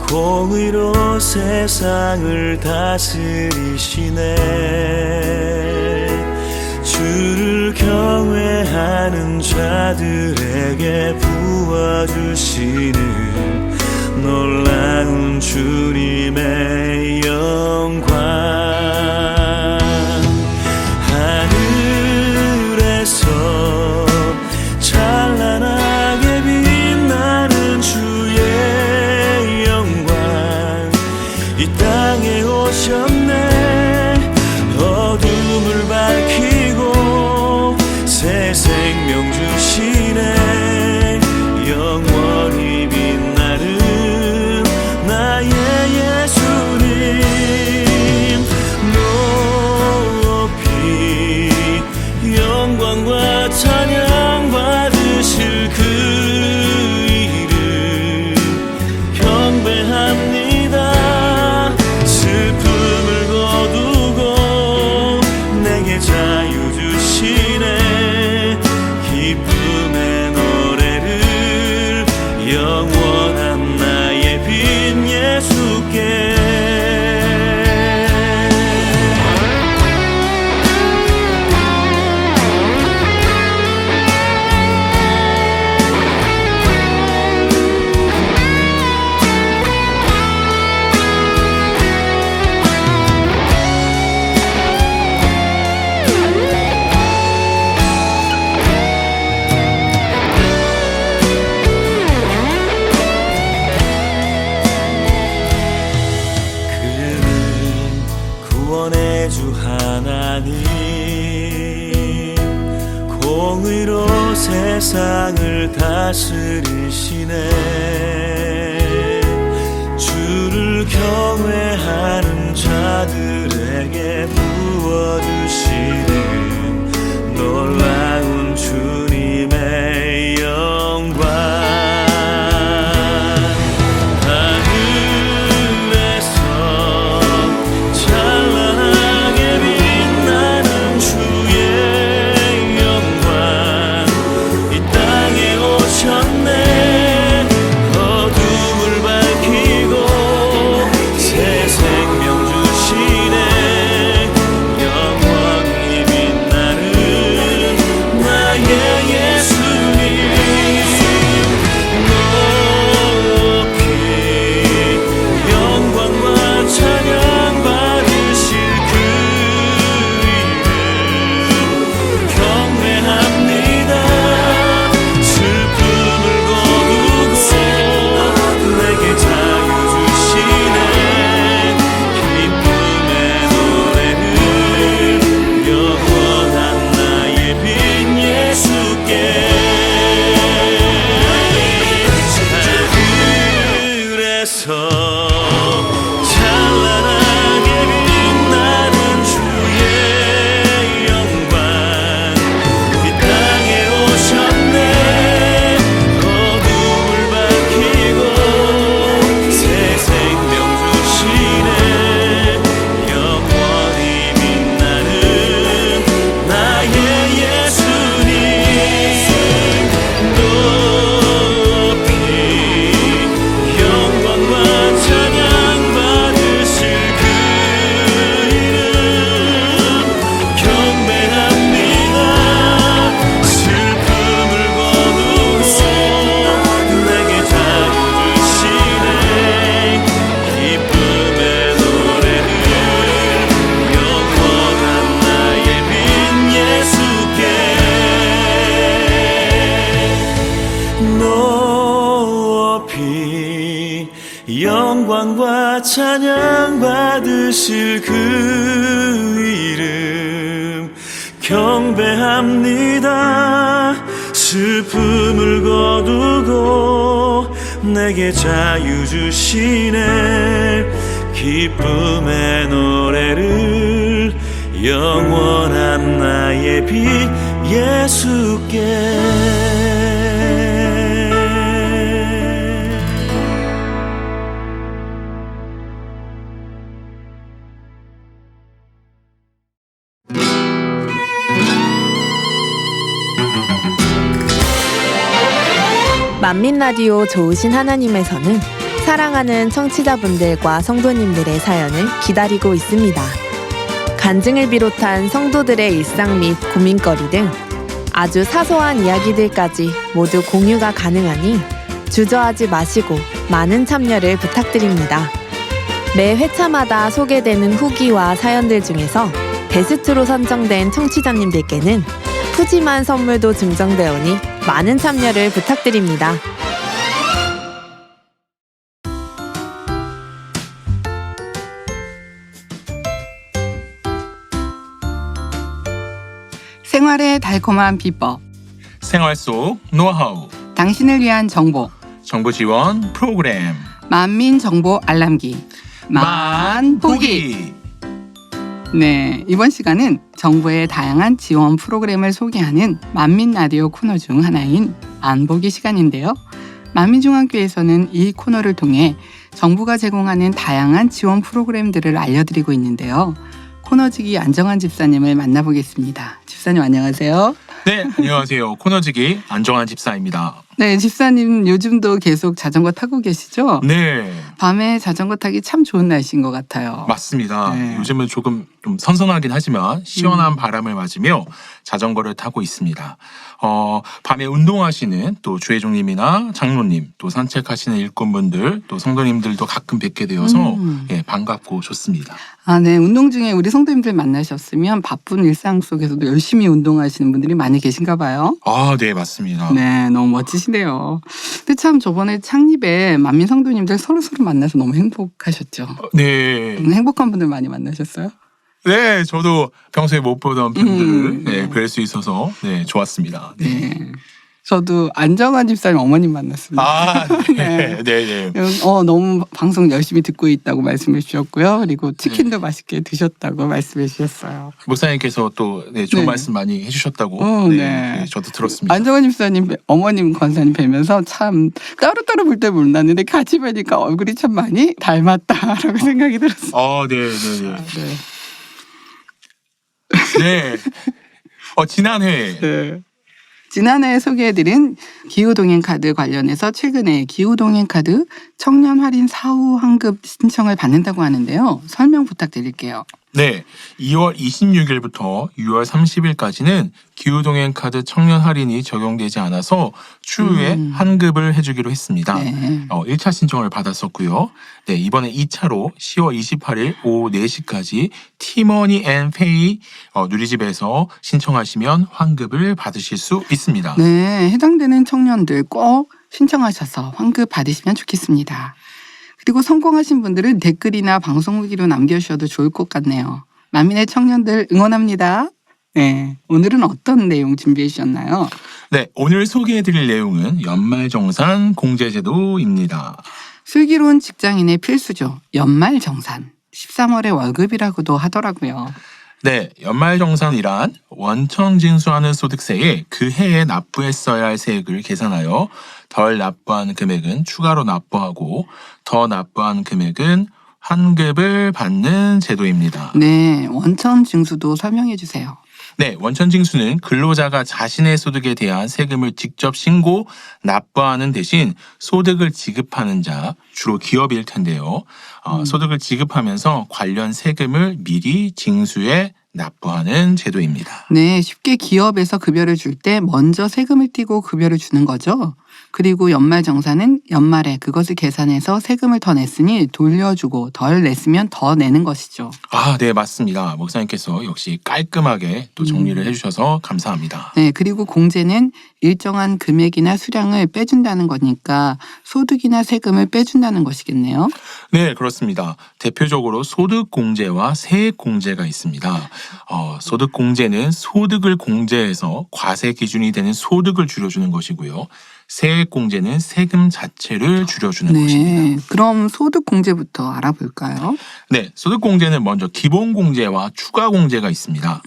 공의로 세상을 다스리시네. 주를 경외하는 자들에게 부어주시는 놀라운 주님의 영광. 하늘에서 찬란하게 빛나는 주의 영광 이 땅에 오셨네. 어둠을 밝히고 새 생명 주시네. 영원히 빛나는 나의 예수님 높이 영광과 찬양 받으실 그 이름 경배합니다. 슬픔을 거두고 내게 자유 주시네. 기쁨의 노래를 영원한 나의 빛 예수께. 구원의 주 하나님 공의로 세상을 다스리시네. 주를 경외하는 자들에게 부어주시는 놀라운 주님의 영광. 영원히 영광과 찬양 받으실 그 이름 경배합니다. 슬픔을 거두고 내게 자유 주시네. 기쁨의 노래를 영원한 나의 빛 예수께. 만민라디오 좋으신 하나님에서는 사랑하는 청취자분들과 성도님들의 사연을 기다리고 있습니다. 간증을 비롯한 성도들의 일상 및 고민거리 등 아주 사소한 이야기들까지 모두 공유가 가능하니 주저하지 마시고 많은 참여를 부탁드립니다. 매 회차마다 소개되는 후기와 사연들 중에서 베스트로 선정된 청취자님들께는 푸짐한 선물도 증정되어 오니 많은 참여를 부탁드립니다. 생활의 달콤한 비법, 생활 속 노하우, 당신을 위한 정보, 정보 지원 프로그램, 만민 정보 알람기, 만보기. 네, 이번 시간은 정부의 다양한 지원 프로그램을 소개하는 만민 라디오 코너 중 하나인 만보기 시간인데요. 만민중앙교회에서는 이 코너를 통해 정부가 제공하는 다양한 지원 프로그램들을 알려드리고 있는데요. 코너지기 안정환 집사님을 만나보겠습니다. 집사님 안녕하세요. 네, 안녕하세요. 코너지기 안정환 집사입니다. 네, 집사님 요즘도 계속 자전거 타고 계시죠? 네, 밤에 자전거 타기 참 좋은 날씨인 것 같아요. 맞습니다. 네. 요즘은 조금 좀 선선하긴 하지만 시원한 바람을 맞으며 자전거를 타고 있습니다. 밤에 운동하시는 또 주혜종님이나 장로님, 또 산책하시는 일꾼분들, 또 성도님들도 가끔 뵙게 되어서 예, 반갑고 좋습니다. 아, 네. 운동 중에 우리 성도님들 만나셨으면 바쁜 일상 속에서도 열심히 운동하시는 분들이 많이 계신가 봐요. 아, 네, 맞습니다. 네, 너무 멋지시네요. 근데 참 저번에 창립에 만민 성도님들 서로서로 만나서 너무 행복하셨죠? 네, 행복한 분들 많이 만나셨어요? 네, 저도 평소에 못 보던 분들을 네. 뵐 수 있어서 네, 좋았습니다. 네. 저도 안정환 집사님 어머님 만났습니다. 아, 네, 네, 네. 너무 방송 열심히 듣고 있다고 말씀해 주셨고요. 그리고 치킨도 맛있게 드셨다고 말씀해 주셨어요. 목사님께서 또 네, 좋은 네. 말씀 많이 해주셨다고 네, 네. 네, 저도 들었습니다. 안정환 집사님 어머님 권사님 뵈면서 참 따로따로 볼 때 몰랐는데 같이 뵈니까 얼굴이 참 많이 닮았다라고 생각이 들었어요. 아, 네, 네, 네. 네. 네. 지난해 네. 지난해 소개해드린 기후동행카드 관련해서 최근에 기후동행카드 청년 할인 사후 환급 신청을 받는다고 하는데요. 설명 부탁드릴게요. 네, 2월 26일부터 6월 30일까지는 기후동행카드 청년 할인이 적용되지 않아서 추후에 환급을 해주기로 했습니다. 네. 1차 신청을 받았었고요. 네, 이번에 2차로 10월 28일 오후 4시까지 티머니 앤 페이 누리집에서 신청하시면 환급을 받으실 수 있습니다. 네, 해당되는 청년들 꼭 신청하셔서 환급 받으시면 좋겠습니다. 그리고 성공하신 분들은 댓글이나 방송 후기로 남겨주셔도 좋을 것 같네요. 만민의 청년들 응원합니다. 네, 오늘은 어떤 내용 준비해 주셨나요? 네, 오늘 소개해드릴 내용은 연말정산 공제제도입니다. 슬기로운 직장인의 필수죠. 연말정산. 13월의 월급이라고도 하더라고요. 네, 연말정산이란 원천징수하는 소득세에 그 해에 납부했어야 할 세액을 계산하여 덜 납부한 금액은 추가로 납부하고 더 납부한 금액은 환급을 받는 제도입니다. 네, 원천징수도 설명해 주세요. 네, 원천징수는 근로자가 자신의 소득에 대한 세금을 직접 신고 납부하는 대신 소득을 지급하는 자, 주로 기업일 텐데요. 소득을 지급하면서 관련 세금을 미리 징수해 납부하는 제도입니다. 네, 쉽게 기업에서 급여를 줄 때 먼저 세금을 떼고 급여를 주는 거죠. 그리고 연말정산은 연말에 그것을 계산해서 세금을 더 냈으니 돌려주고 덜 냈으면 더 내는 것이죠. 아, 네, 맞습니다. 목사님께서 역시 깔끔하게 또 정리를 해주셔서 감사합니다. 네, 그리고 공제는 일정한 금액이나 수량을 빼준다는 거니까 소득이나 세금을 빼준다는 것이겠네요. 네, 그렇습니다. 대표적으로 소득공제와 세액공제가 있습니다. 소득공제는 소득을 공제해서 과세 기준이 되는 소득을 줄여주는 것이고요. 세액공제는 세금 자체를 줄여주는 것입니다. 네, 그럼 소득공제부터 알아볼까요? 네, 소득공제는 먼저 기본공제와 추가공제가 있습니다.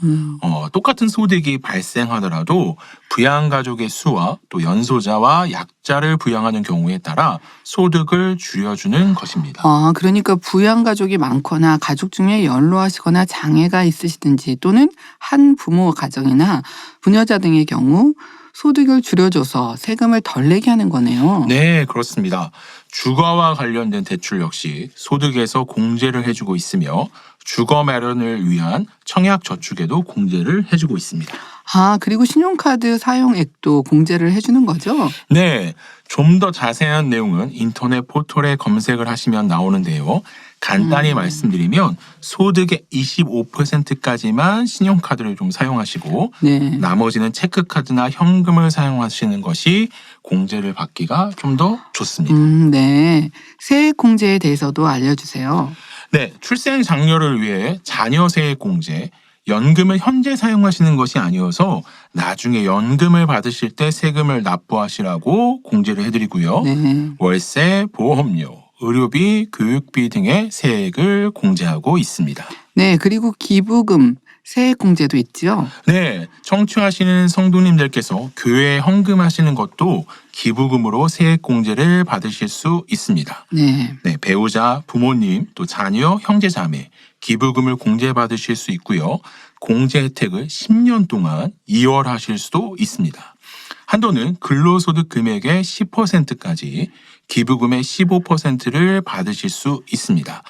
똑같은 소득이 발생하더라도 부양가족의 수와 또 연소자와 약자를 부양하는 경우에 따라 소득을 줄여주는 것입니다. 아, 그러니까 부양가족이 많거나 가족 중에 연로하시거나 장애가 있으시든지 또는 한 부모 가정이나 부녀자 등의 경우 소득을 줄여줘서 세금을 덜 내게 하는 거네요. 네, 그렇습니다. 주거와 관련된 대출 역시 소득에서 공제를 해주고 있으며 주거 마련을 위한 청약저축에도 공제를 해주고 있습니다. 아, 그리고 신용카드 사용액도 공제를 해주는 거죠? 네, 좀 더 자세한 내용은 인터넷 포털에 검색을 하시면 나오는데요. 간단히 말씀드리면 소득의 25%까지만 신용카드를 좀 사용하시고 네. 나머지는 체크카드나 현금을 사용하시는 것이 공제를 받기가 좀 더 좋습니다. 네. 세액 공제에 대해서도 알려주세요. 네, 출생 장려를 위해 자녀 세액 공제, 연금을 현재 사용하시는 것이 아니어서 나중에 연금을 받으실 때 세금을 납부하시라고 공제를 해드리고요. 네. 월세, 보험료, 의료비, 교육비 등의 세액을 공제하고 있습니다. 네, 그리고 기부금, 세액 공제도 있죠. 네, 청취하시는 성도님들께서 교회에 헌금하시는 것도 기부금으로 세액 공제를 받으실 수 있습니다. 네. 네, 배우자, 부모님, 또 자녀, 형제, 자매, 기부금을 공제받으실 수 있고요. 공제 혜택을 10년 동안 이월하실 수도 있습니다. 한도는 근로소득 금액의 10%까지 기부금의 15%를 받으실 수 있습니다.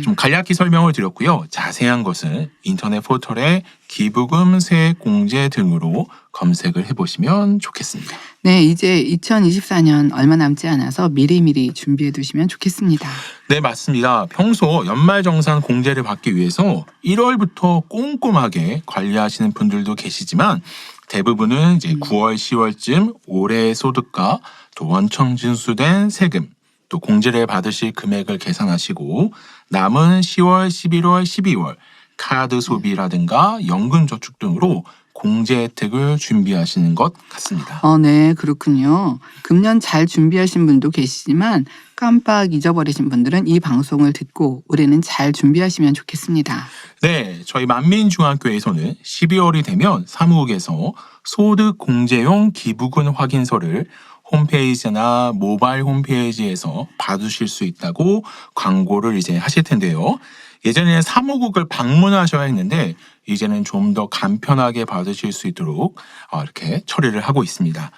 좀 간략히 설명을 드렸고요. 자세한 것은 인터넷 포털에 기부금, 세액 공제 등으로 검색을 해보시면 좋겠습니다. 네, 이제 2024년 얼마 남지 않아서 미리미리 준비해 두시면 좋겠습니다. 네, 맞습니다. 평소 연말정산 공제를 받기 위해서 1월부터 꼼꼼하게 관리하시는 분들도 계시지만 대부분은 이제 9월, 10월쯤 올해의 소득과 또 원청 징수된 세금, 또 공제를 받으실 금액을 계산하시고 남은 10월, 11월, 12월 카드 소비라든가 연금 저축 등으로 공제 혜택을 준비하시는 것 같습니다. 네, 그렇군요. 금년 잘 준비하신 분도 계시지만 깜빡 잊어버리신 분들은 이 방송을 듣고 올해는 잘 준비하시면 좋겠습니다. 네, 저희 만민중앙교회에서는 12월이 되면 사무국에서 소득 공제용 기부금 확인서를 홈페이지나 모바일 홈페이지에서 받으실 수 있다고 광고를 이제 하실 텐데요. 예전에는 사무국을 방문하셔야 했는데 이제는 좀 더 간편하게 받으실 수 있도록 이렇게 처리를 하고 있습니다.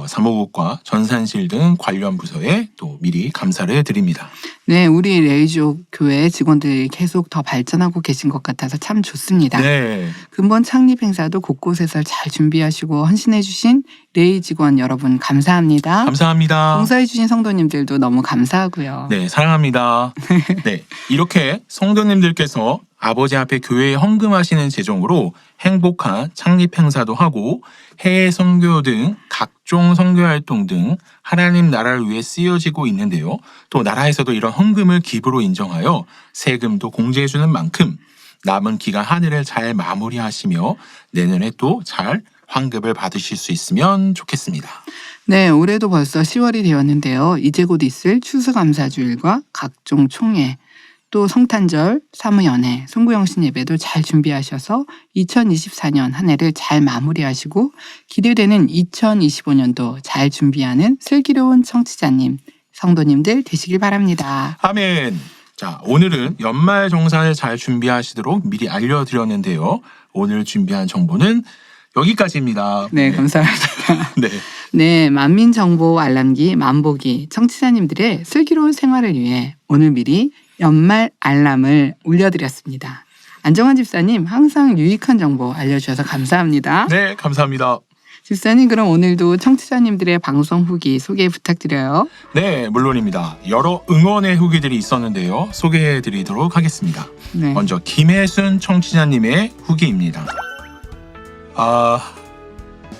사무국과 전산실 등 관련 부서에 또 미리 감사를 드립니다. 네, 우리 레이조 교회 직원들이 계속 더 발전하고 계신 것 같아서 참 좋습니다. 네. 근본 창립 행사도 곳곳에서 잘 준비하시고 헌신해 주신 레이 직원 여러분 감사합니다. 감사합니다. 봉사해 주신 성도님들도 너무 감사하고요. 네, 사랑합니다. 네, 이렇게 성도님들께서 아버지 앞에 교회에 헌금하시는 재정으로 행복한 창립 행사도 하고 해외 선교 등 각종 선교 활동 등 하나님 나라를 위해 쓰여지고 있는데요. 또 나라에서도 이런 헌금을 기부로 인정하여 세금도 공제해주는 만큼 남은 기간 한 해를 잘 마무리하시며 내년에 또 잘 환급을 받으실 수 있으면 좋겠습니다. 네, 올해도 벌써 10월이 되었는데요. 이제 곧 있을 추수감사주일과 각종 총회, 또 성탄절, 사무연회, 송구영신 예배도 잘 준비하셔서 2024년 한 해를 잘 마무리하시고 기대되는 2025년도 잘 준비하는 슬기로운 청취자님, 성도님들 되시길 바랍니다. 아멘. 자, 오늘은 연말정산을 잘 준비하시도록 미리 알려드렸는데요. 오늘 준비한 정보는 여기까지입니다. 네, 감사합니다. 네. 네, 만민정보 알람기 만보기 청취자님들의 슬기로운 생활을 위해 오늘 미리 연말 알람을 올려드렸습니다. 안정환 집사님 항상 유익한 정보 알려주셔서 감사합니다. 네, 감사합니다. 집사님 그럼 오늘도 청취자님들의 방송 후기 소개 부탁드려요. 네, 물론입니다. 여러 응원의 후기들이 있었는데요. 소개해드리도록 하겠습니다. 네. 먼저 김혜순 청취자님의 후기입니다.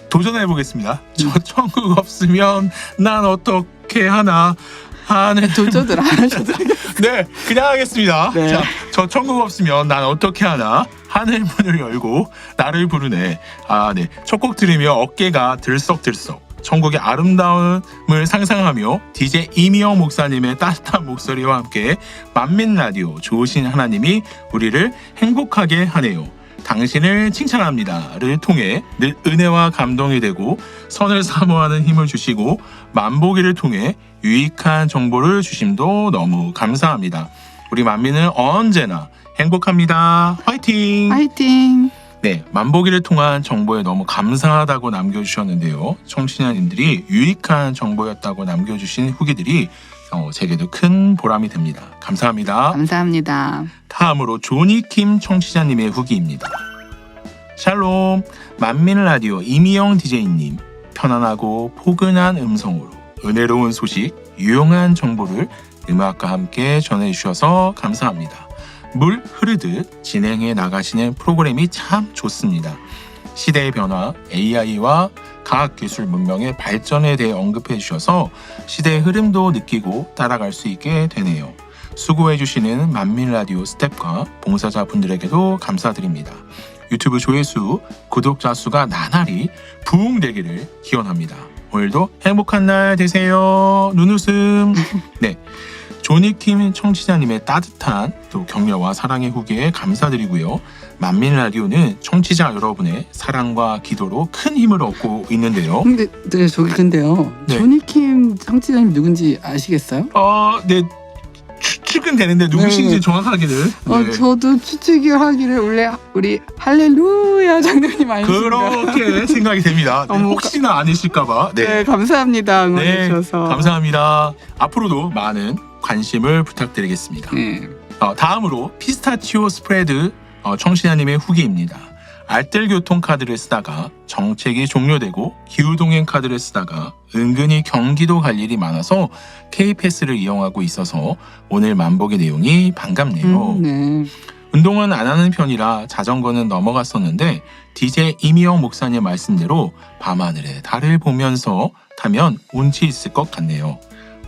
도전해보겠습니다. 저 천국 없으면 난 어떻게 하나 하는 도전을 안 하셔도 되겠어요. 네, 그냥 하겠습니다. 네. 자, 저 천국 없으면 난 어떻게 하나 하늘 문을 열고 나를 부르네. 네. 첫 곡 들으며 어깨가 들썩들썩 천국의 아름다움을 상상하며 DJ 이미영 목사님의 따뜻한 목소리와 함께 만민라디오 좋으신 하나님이 우리를 행복하게 하네요. 당신을 칭찬합니다를 통해 늘 은혜와 감동이 되고 선을 사모하는 힘을 주시고 만보기를 통해 유익한 정보를 주심도 너무 감사합니다. 우리 만민은 언제나 행복합니다. 화이팅! 화이팅! 네, 만보기를 통한 정보에 너무 감사하다고 남겨주셨는데요. 청취자님들이 유익한 정보였다고 남겨주신 후기들이 제게도 큰 보람이 됩니다. 감사합니다. 감사합니다. 다음으로 조니킴 청취자님의 후기입니다. 샬롬, 만민라디오 이미영 DJ님, 편안하고 포근한 음성으로 은혜로운 소식, 유용한 정보를 음악과 함께 전해주셔서 감사합니다. 물 흐르듯 진행해 나가시는 프로그램이 참 좋습니다. 시대의 변화, AI와 과학기술 문명의 발전에 대해 언급해 주셔서 시대의 흐름도 느끼고 따라갈 수 있게 되네요. 수고해 주시는 만민라디오 스태프과 봉사자분들에게도 감사드립니다. 유튜브 조회수, 구독자 수가 나날이 부흥되기를 기원합니다. 오늘도 행복한 날 되세요. 눈웃음. 네, 조니킴 청취자님의 따뜻한 또 격려와 사랑의 후기에 감사드리고요. 만민라디오는 청취자 여러분의 사랑과 기도로 큰 힘을 얻고 있는데요. 근데요. 네. 조니킴 청취자님 누군지 아시겠어요? 네, 추측은 되는데 누구신지 네. 정확하게는. 네. 저도 추측이 하기를 원래 우리 할렐루야 장로님 아니신가? 그렇게 생각이 됩니다. 네, 혹시나 아니실까봐. 네, 감사합니다. 응원해 주셔서. 감사합니다. 앞으로도 많은 관심을 부탁드리겠습니다. 네. 다음으로 피스타치오 스프레드 청취자님의 후기입니다. 알뜰교통 카드를 쓰다가 정책이 종료되고 기후동행 카드를 쓰다가 은근히 경기도 갈 일이 많아서 K패스를 이용하고 있어서 오늘 만보기 내용이 반갑네요. 네. 운동은 안 하는 편이라 자전거는 넘어갔었는데 DJ 이미영 목사님 말씀대로 밤하늘의 달을 보면서 타면 운치 있을 것 같네요.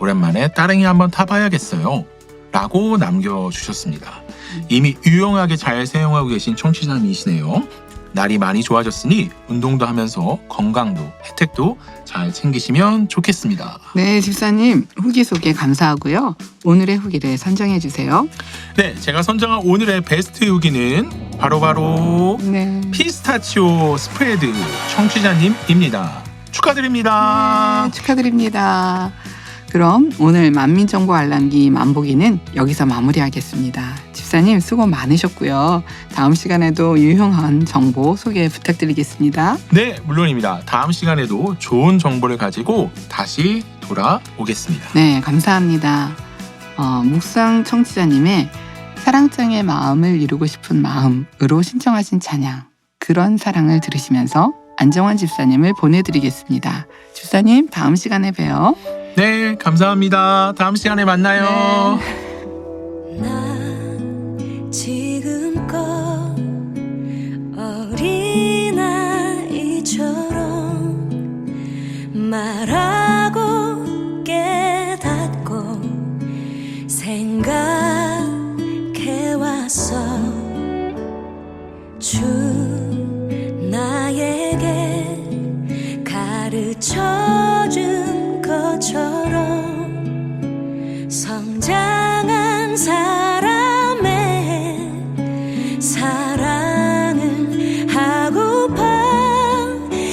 오랜만에 따릉이 한번 타봐야겠어요. 라고 남겨주셨습니다. 이미 유용하게 잘 사용하고 계신 청취자님이시네요. 날이 많이 좋아졌으니 운동도 하면서 건강도 혜택도 잘 챙기시면 좋겠습니다. 네, 집사님 후기 소개 감사하고요. 오늘의 후기를 선정해 주세요. 네, 제가 선정한 오늘의 베스트 후기는 바로 네. 피스타치오 스프레드 청취자님입니다. 축하드립니다. 네, 축하드립니다. 그럼 오늘 만민정보 알람기 만보기는 여기서 마무리하겠습니다. 집사님 수고 많으셨고요. 다음 시간에도 유용한 정보 소개 부탁드리겠습니다. 네, 물론입니다. 다음 시간에도 좋은 정보를 가지고 다시 돌아오겠습니다. 네, 감사합니다. 묵상 청취자님의 사랑장의 마음을 이루고 싶은 마음으로 신청하신 찬양 그런 사랑을 들으시면서 안정환 집사님을 보내드리겠습니다. 집사님 다음 시간에 봬요. 네, 감사합니다. 다음 시간에 만나요. 난 지금껏 어린아이처럼 말하고 깨닫고 생각해왔어. 주 나에게 가르쳐준 것처럼 성장한 사람의 사랑을 하고파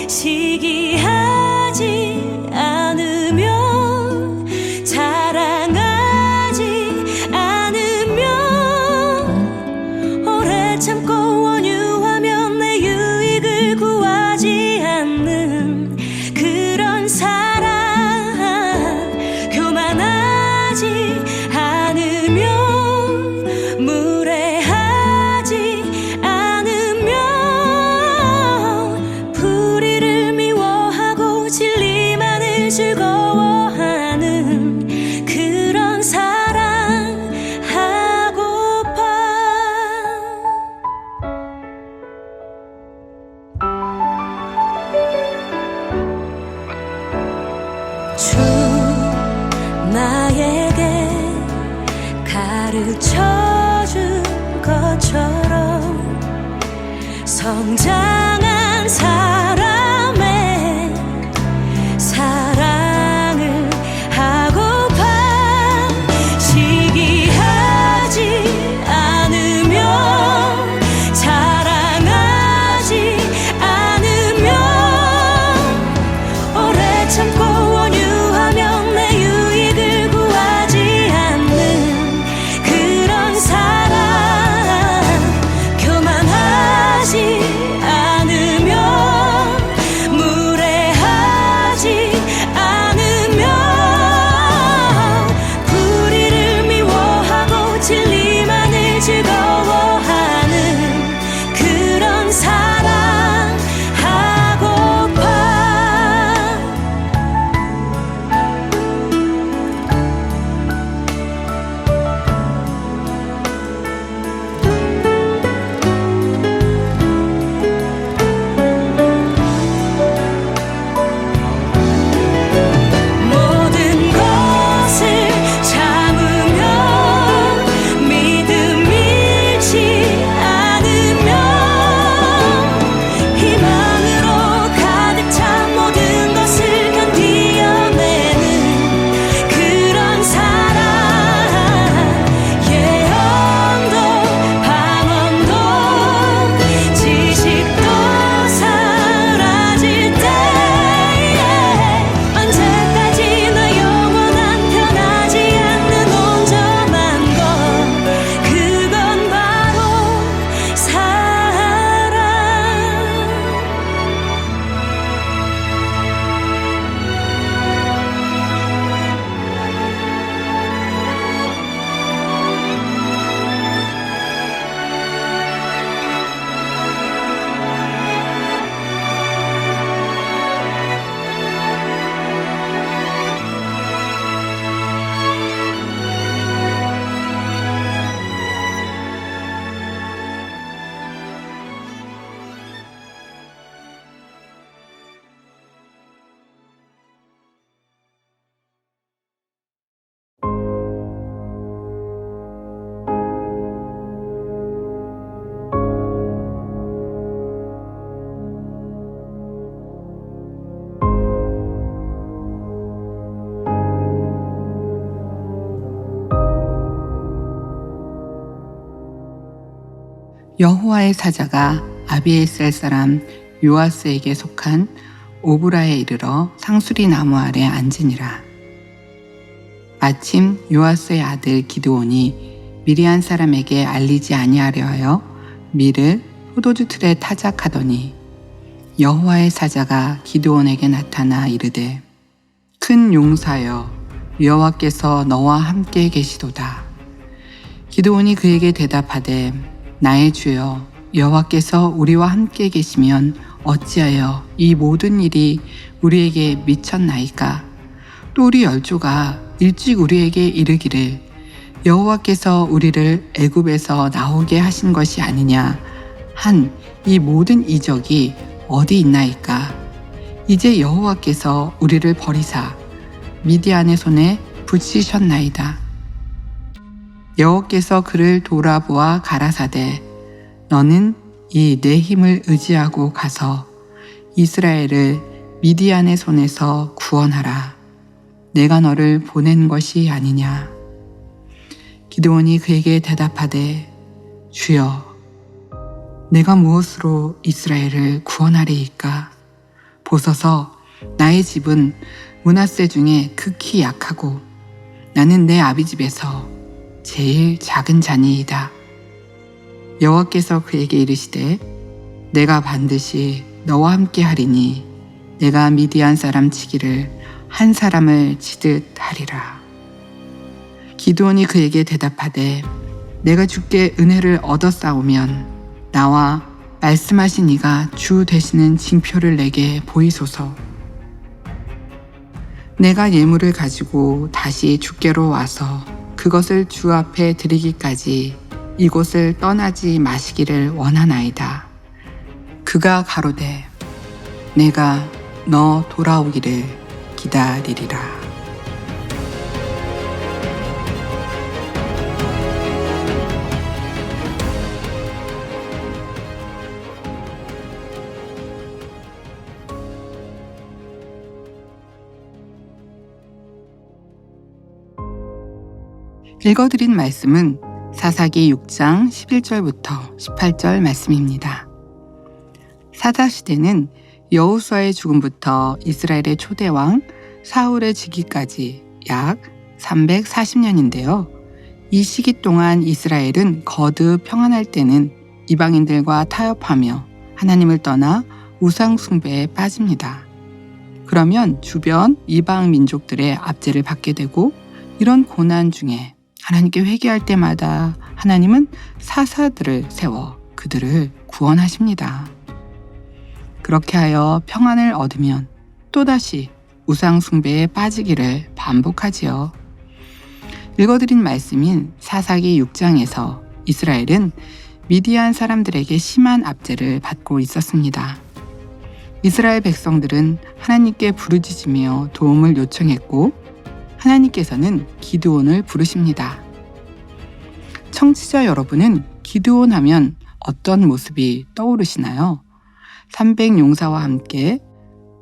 시기하지 않으며 자랑하지 않으며 오래 참고 원유하며 내 유익을 구하지 않는 그런 사랑 가르쳐준 것처럼 성장한 사람의 사랑을 하고파 시기하지 않으면 자랑하지 않으면 오래 참고 원유하며 내 유익을 구하지 않는 그런 사랑 교만하지 않으면 무례하지 않으면 불의를 미워하고 진리만을 즐거워하는 그런 사랑 하고파 모든 것을 참으며 믿음 잃지 않으며 희망으로 가득 찬 모든 것을 견디어내는 그런 사랑 예언도 방언도 지식도 사라질 때에 언제까지나 영원한 변하지 않는 온전한 것 그건 바로 사랑 여호와의 사자가 아비에셀 사람 요아스에게 속한 오브라에 이르러 상수리 나무 아래 앉으니라. 마침 요아스의 아들 기드온이 미리안 사람에게 알리지 아니하려 하여 밀을 포도주 틀에 타작하더니 여호와의 사자가 기드온에게 나타나 이르되 큰 용사여 여호와께서 너와 함께 계시도다. 기드온이 그에게 대답하되 나의 주여 여호와께서 우리와 함께 계시면 어찌하여 이 모든 일이 우리에게 미쳤나이까? 또 우리 열조가 일찍 우리에게 이르기를 여호와께서 우리를 애굽에서 나오게 하신 것이 아니냐 한 이 모든 이적이 어디 있나이까? 이제 여호와께서 우리를 버리사 미디안의 손에 붙이셨나이다. 여호와께서 그를 돌아보아 가라사대 너는 이 내 힘을 의지하고 가서 이스라엘을 미디안의 손에서 구원하라. 내가 너를 보낸 것이 아니냐. 기드온이 그에게 대답하되 주여 내가 무엇으로 이스라엘을 구원하리이까? 보소서 나의 집은 므낫세 중에 극히 약하고 나는 내 아비 집에서 제일 작은 자니이다. 여호와께서 그에게 이르시되 내가 반드시 너와 함께 하리니 내가 미디안 사람 치기를 한 사람을 치듯 하리라. 기드온이 그에게 대답하되 내가 주께 은혜를 얻었사오면 나와 말씀하신 이가 주 되시는 징표를 내게 보이소서. 내가 예물을 가지고 다시 주께로 와서 그것을 주 앞에 드리기까지 이곳을 떠나지 마시기를 원하나이다. 그가 가로되 내가 너 돌아오기를 기다리리라. 읽어드린 말씀은 사사기 6장 11절부터 18절 말씀입니다. 사사시대는 여호수아의 죽음부터 이스라엘의 초대왕 사울의 즉위까지 약 340년인데요. 이 시기 동안 이스라엘은 거듭 평안할 때는 이방인들과 타협하며 하나님을 떠나 우상 숭배에 빠집니다. 그러면 주변 이방 민족들의 압제를 받게 되고 이런 고난 중에 하나님께 회개할 때마다 하나님은 사사들을 세워 그들을 구원하십니다. 그렇게 하여 평안을 얻으면 또다시 우상 숭배에 빠지기를 반복하지요. 읽어드린 말씀인 사사기 6장에서 이스라엘은 미디안 사람들에게 심한 압제를 받고 있었습니다. 이스라엘 백성들은 하나님께 부르짖으며 도움을 요청했고 하나님께서는 기드온을 부르십니다. 청취자 여러분은 기드온 하면 어떤 모습이 떠오르시나요? 300용사와 함께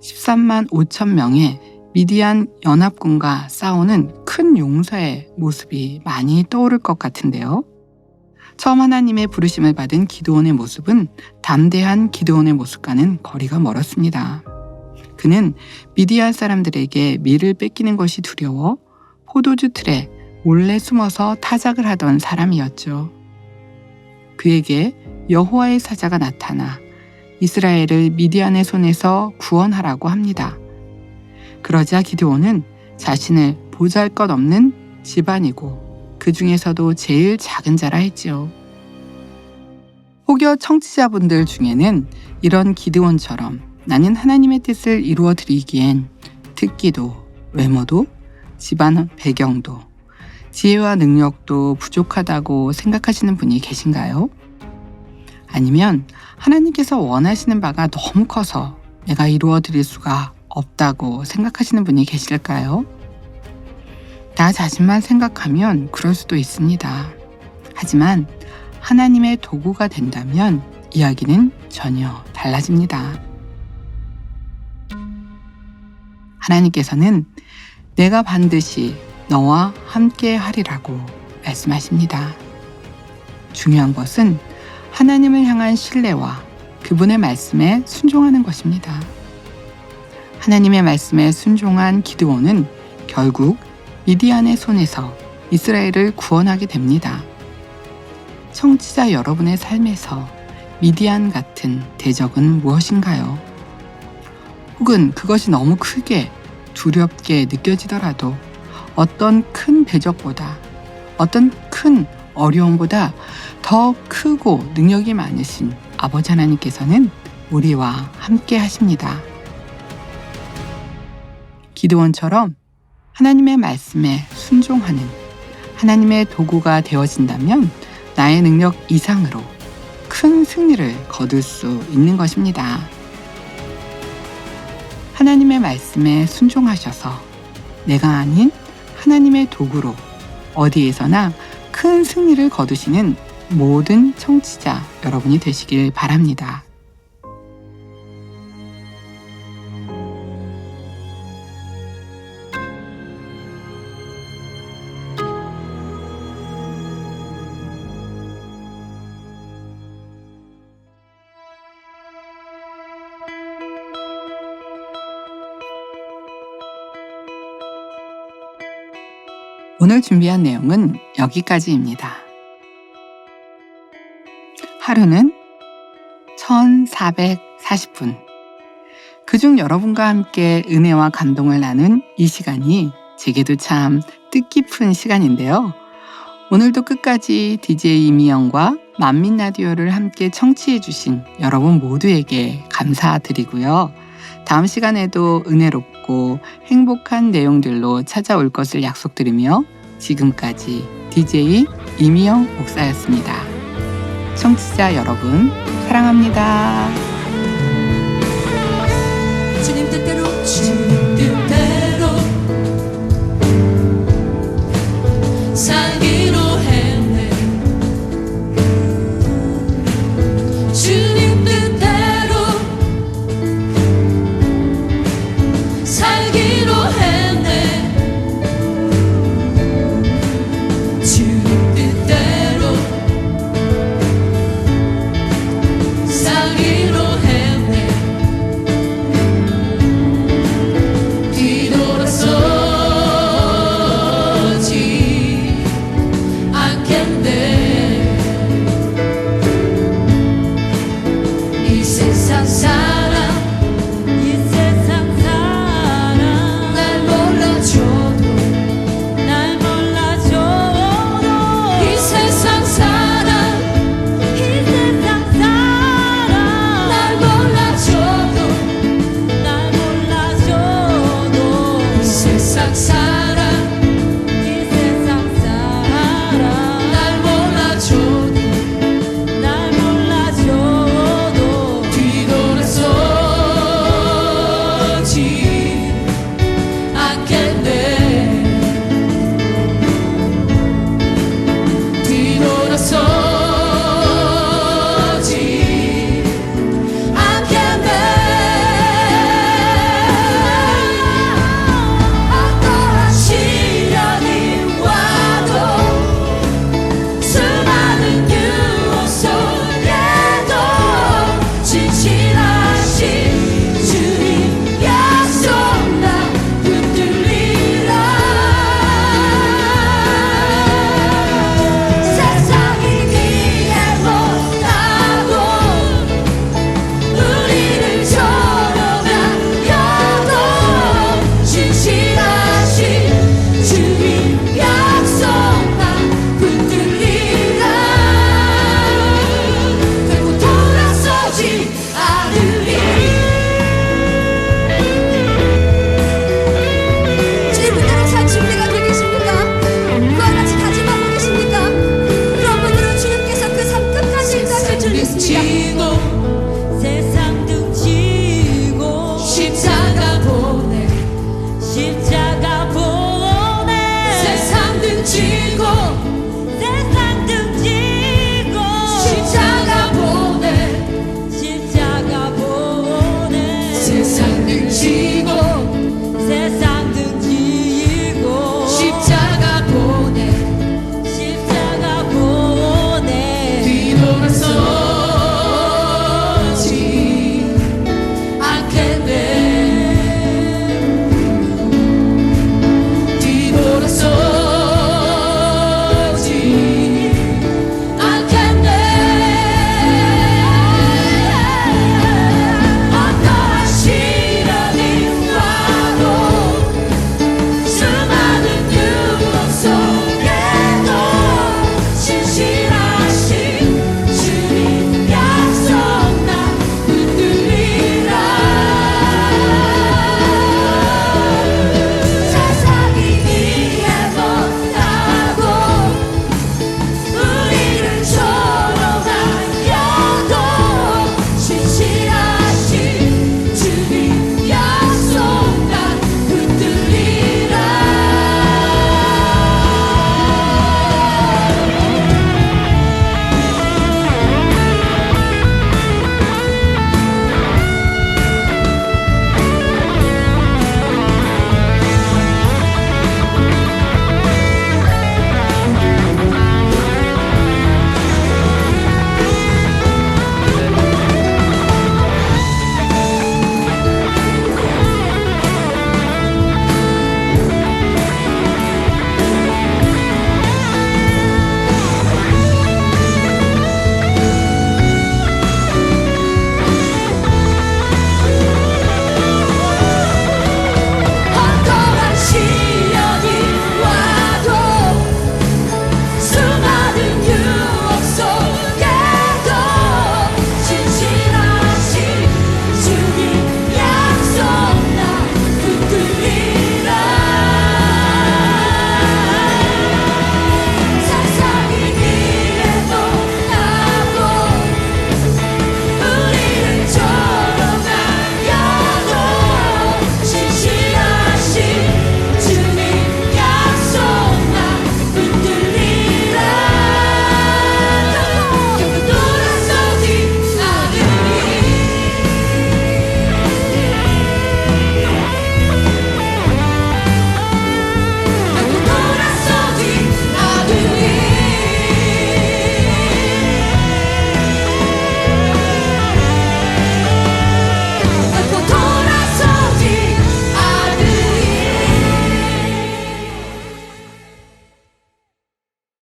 13만 5천 명의 미디안 연합군과 싸우는 큰 용사의 모습이 많이 떠오를 것 같은데요. 처음 하나님의 부르심을 받은 기드온의 모습은 담대한 기드온의 모습과는 거리가 멀었습니다. 그는 미디안 사람들에게 밀을 뺏기는 것이 두려워 포도주 틀에 몰래 숨어서 타작을 하던 사람이었죠. 그에게 여호와의 사자가 나타나 이스라엘을 미디안의 손에서 구원하라고 합니다. 그러자 기드온은 자신을 보잘것없는 집안이고 그 중에서도 제일 작은 자라 했지요. 혹여 청취자분들 중에는 이런 기드온처럼 나는 하나님의 뜻을 이루어 드리기엔 특기도, 외모도, 집안 배경도, 지혜와 능력도 부족하다고 생각하시는 분이 계신가요? 아니면 하나님께서 원하시는 바가 너무 커서 내가 이루어 드릴 수가 없다고 생각하시는 분이 계실까요? 나 자신만 생각하면 그럴 수도 있습니다. 하지만 하나님의 도구가 된다면 이야기는 전혀 달라집니다. 하나님께서는 내가 반드시 너와 함께 하리라고 말씀하십니다. 중요한 것은 하나님을 향한 신뢰와 그분의 말씀에 순종하는 것입니다. 하나님의 말씀에 순종한 기드온은 결국 미디안의 손에서 이스라엘을 구원하게 됩니다. 청취자 여러분의 삶에서 미디안 같은 대적은 무엇인가요? 혹은 그것이 너무 크게 두렵게 느껴지더라도 어떤 큰 대적보다, 어떤 큰 어려움보다 더 크고 능력이 많으신 아버지 하나님께서는 우리와 함께 하십니다. 기드온처럼 하나님의 말씀에 순종하는 하나님의 도구가 되어진다면 나의 능력 이상으로 큰 승리를 거둘 수 있는 것입니다. 하나님의 말씀에 순종하셔서 내가 아닌 하나님의 도구로 어디에서나 큰 승리를 거두시는 모든 청취자 여러분이 되시길 바랍니다. 오늘 준비한 내용은 여기까지입니다. 하루는 1440분. 그중 여러분과 함께 은혜와 감동을 나눈 이 시간이 제게도 참 뜻깊은 시간인데요. 오늘도 끝까지 DJ 이미영과 만민라디오를 함께 청취해주신 여러분 모두에게 감사드리고요. 다음 시간에도 은혜롭고 행복한 내용들로 찾아올 것을 약속드리며 지금까지 DJ 이미영 목사였습니다. 청취자 여러분 사랑합니다. 주님 뜻